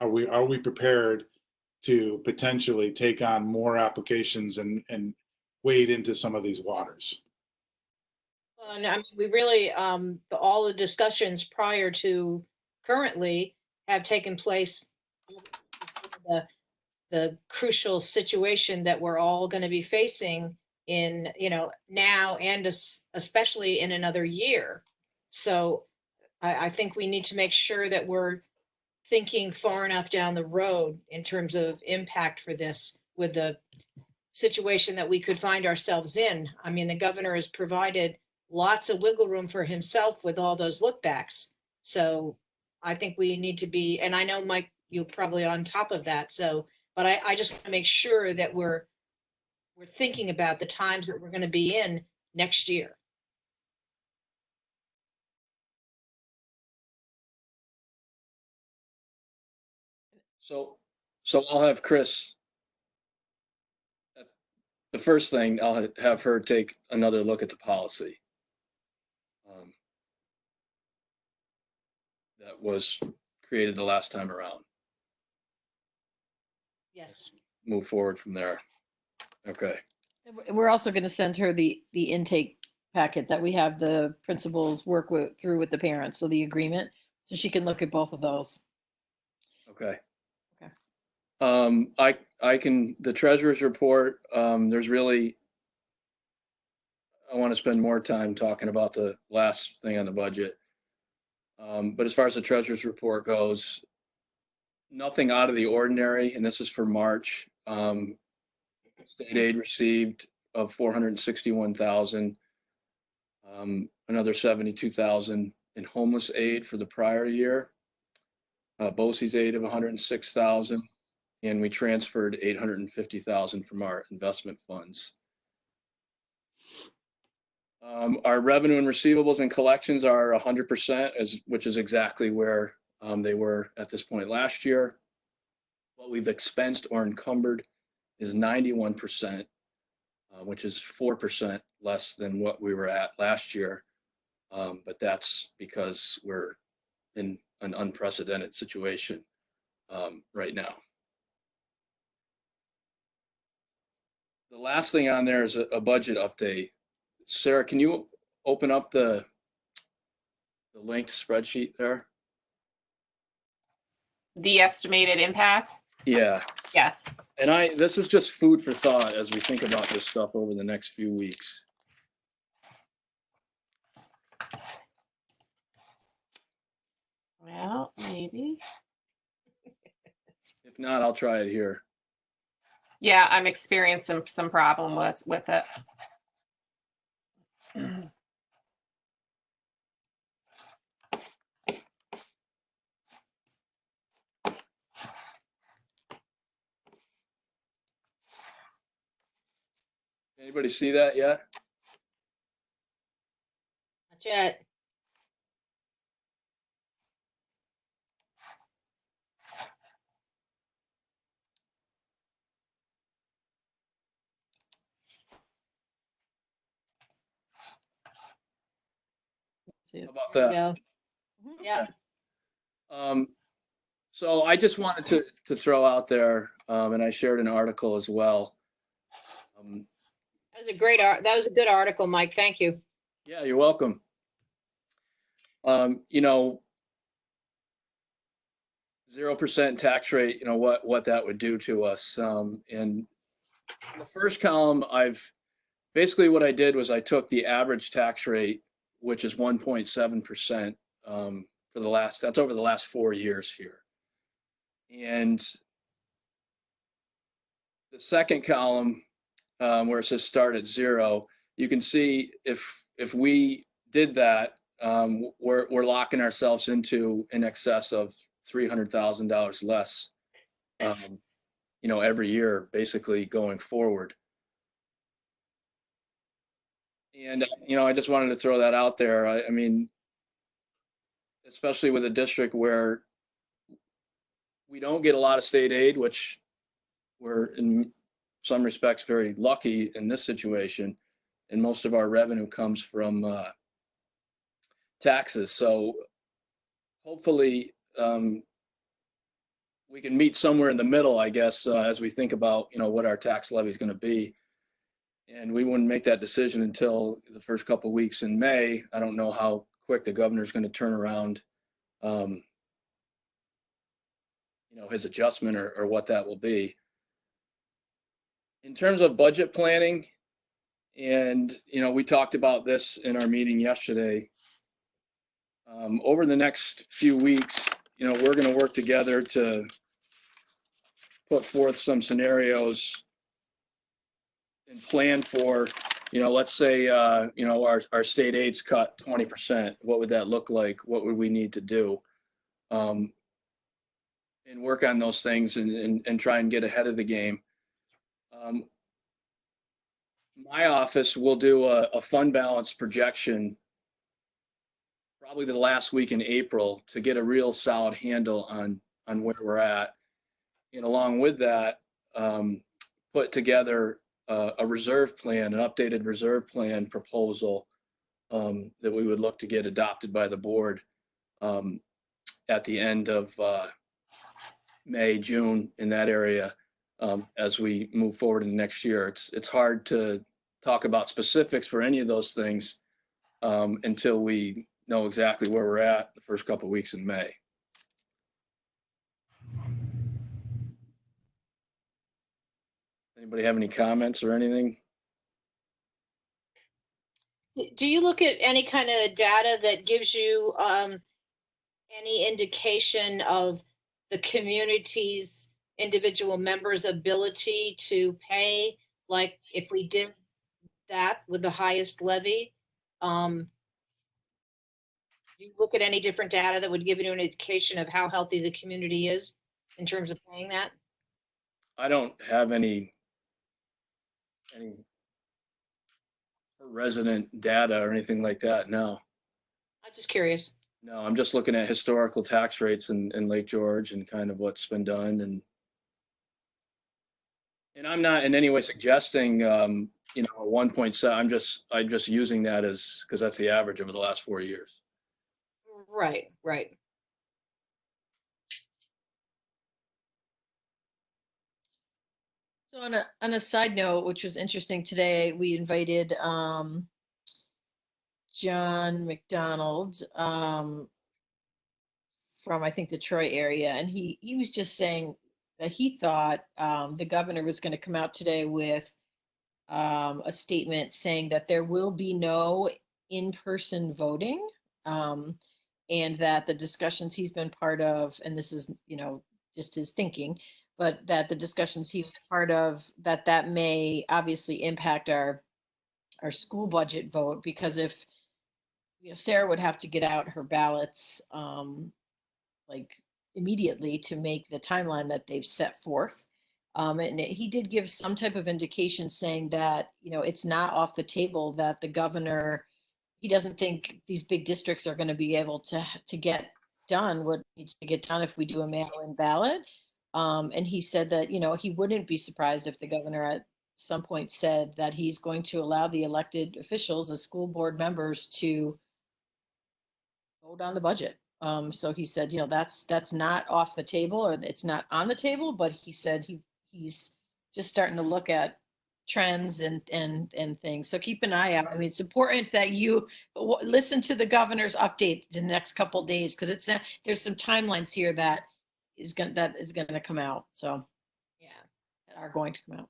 Are we prepared to potentially take on more applications and wade into some of these waters?
Well, and I mean, we really, all the discussions prior to currently have taken place the the crucial situation that we're all going to be facing in, now and especially in another year. So I think we need to make sure that we're thinking far enough down the road in terms of impact for this with the situation that we could find ourselves in. I mean, the governor has provided lots of wiggle room for himself with all those lookbacks. So I think we need to be, and I know, Mike, you're probably on top of that. So, but I just want to make sure that we're thinking about the times that we're going to be in next year.
So I'll have Chris. The first thing, I'll have her take another look at the policy that was created the last time around.
Yes.
Move forward from there. Okay.
We're also going to send her the intake packet that we have the principals work through with the parents, so the agreement, so she can look at both of those.
Okay.
Okay.
I can, the treasurer's report, there's really, I want to spend more time talking about the last thing on the budget. But as far as the treasurer's report goes, nothing out of the ordinary, and this is for March. State aid received of 461,000, another 72,000 in homeless aid for the prior year. BOCES aid of 106,000, and we transferred 850,000 from our investment funds. Our revenue and receivables and collections are 100%, which is exactly where they were at this point last year. What we've expensed or encumbered is 91%, which is 4% less than what we were at last year. But that's because we're in an unprecedented situation right now. The last thing on there is a budget update. Sarah, can you open up the linked spreadsheet there?
The estimated impact?
Yeah.
Yes.
And this is just food for thought as we think about this stuff over the next few weeks.
Well, maybe.
If not, I'll try it here.
Yeah, I'm experiencing some problem with it.
Anybody see that yet?
Not yet.
How about
There
that?
we go. Yeah.
So I just wanted to throw out there, and I shared an article as well.
That was a great that was a good article, Mike. Thank you.
Yeah, you're welcome. 0% tax rate, what that would do to us. And in the first column, basically what I did was I took the average tax rate, which is 1.7% that's over the last 4 years here. And the second column, where it says start at 0, you can see if we did that, we're locking ourselves into in excess of $300,000 less, every year, basically going forward. And, I just wanted to throw that out there. I mean, especially with a district where we don't get a lot of state aid, which we're in some respects very lucky in this situation. and most of our revenue comes from taxes. So hopefully we can meet somewhere in the middle, I guess, as we think about, what our tax levy is going to be. And we wouldn't make that decision until the first couple of weeks in May. I don't know how quick the governor's going to turn around, his adjustment or what that will be. In terms of budget planning, and, we talked about this in our meeting yesterday. Over the next few weeks, we're going to work together to put forth some scenarios and plan for, let's say, our state aid's cut 20%. What would that look like? What would we need to do? And work on those things and try and get ahead of the game. My office will do a fund balance projection probably the last week in April to get a real solid handle on where we're at. And along with that, put together a reserve plan, an updated reserve plan proposal that we would look to get adopted by the board at the end of May, June, in that area, as we move forward in the next year. It's hard to talk about specifics for any of those things until we know exactly where we're at the first couple of weeks in May. Anybody have any comments or anything?
Do you look at any kind of data that gives you any indication of the community's individual members' ability to pay? Like if we did that with the highest levy, do you look at any different data that would give you an indication of how healthy the community is in terms of paying that?
I don't have any resident data or anything like that. No.
I'm just curious.
No, I'm just looking at historical tax rates in Lake George and kind of what's been done. And I'm not in any way suggesting, 1.7. I'm just using that because that's the average over the last 4 years.
Right, right.
So on a side note, which was interesting today, we invited John McDonald from I think the Troy area, and he was just saying that he thought the governor was going to come out today with a statement saying that there will be no in-person voting, and that the discussions he's been part of, and this is just his thinking, but that the discussions he's part of, that may obviously impact our school budget vote, because if Sarah would have to get out her ballots like immediately to make the timeline that they've set forth. And he did give some type of indication saying that, it's not off the table that the governor, he doesn't think these big districts are going to be able to get done what needs to get done if we do a mail-in ballot. And he said that, he wouldn't be surprised if the governor at some point said that he's going to allow the elected officials, the school board members, to vote on the budget. So he said, that's not off the table, and it's not on the table, but he said he's just starting to look at trends and things. So keep an eye out. I mean, it's important that you listen to the governor's update the next couple of days, because there's some timelines here that is going to come out. So
Yeah,
that are going to come out.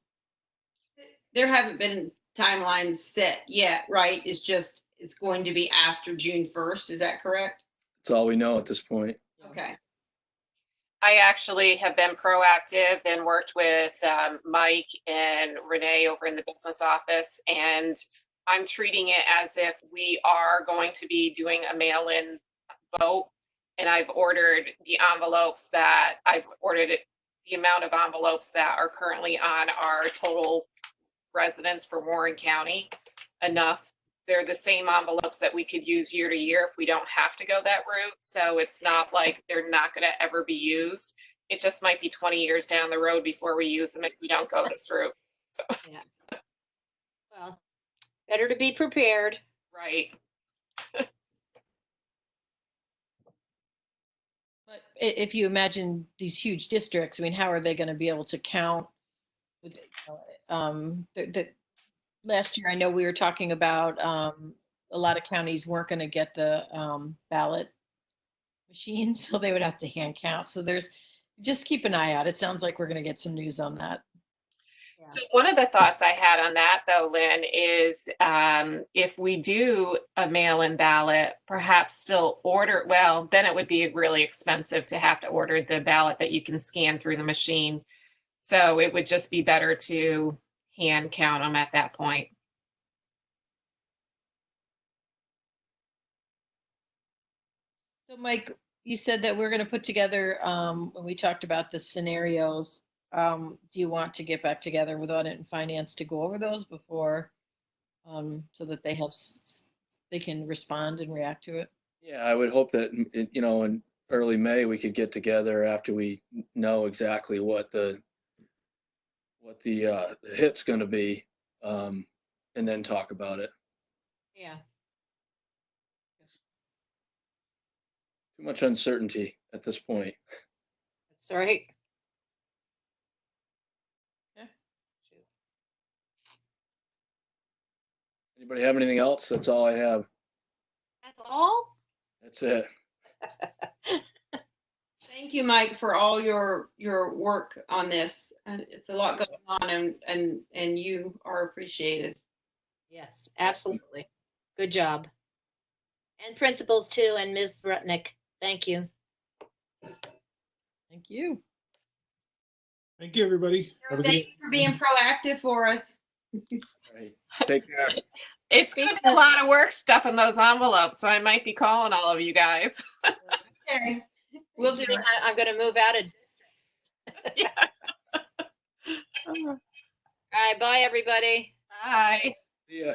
There haven't been timelines set yet, right? It's going to be after June 1st. Is that correct?
That's all we know at this point.
Okay.
I actually have been proactive and worked with Mike and Renee over in the business office, and I'm treating it as if we are going to be doing a mail-in vote. And I've ordered the envelopes the amount of envelopes that are currently on our total residents for Warren County, enough. They're the same envelopes that we could use year to year if we don't have to go that route. So it's not like they're not going to ever be used. It just might be 20 years down the road before we use them if we don't go this route. So
yeah. Well, Better to be prepared.
Right.
But if you imagine these huge districts, I mean, how are they going to be able to count? With, last year, I know we were talking about a lot of counties weren't going to get the ballot machines, so they would have to hand count. So there's, just keep an eye out. It sounds like we're going to get some news on that.
So one of the thoughts I had on that, though, Lynn, is if we do a mail-in ballot, perhaps still order, well, then it would be really expensive to have to order the ballot that you can scan through the machine. So it would just be better to hand count them at that point.
So Mike, you said that we're going to put together, when we talked about the scenarios, do you want to get back together with Audit and Finance to go over those before, so that they have, they can respond and react to it?
Yeah, I would hope that, you know, in early May, we could get together after we know exactly what the hit's going to be, and then talk about it.
Yeah.
Too much uncertainty at this point.
That's right.
Anybody have anything else? That's all I have.
That's all?
That's it.
Thank you, Mike, for all your work on this. And it's a lot going on, and you are appreciated.
Yes, absolutely. Good job. And principals too, and Ms. Rutnick. Thank you.
Thank you.
Thank you, everybody. Have a good
Thank you for being proactive for us.
All right. Take care.
It's going to be a lot of work stuffing those envelopes, so I might be calling all of you guys.
Okay, we'll do it.
I'm going to move out of district.
Yeah.
All right, bye, everybody.
Bye.
See ya.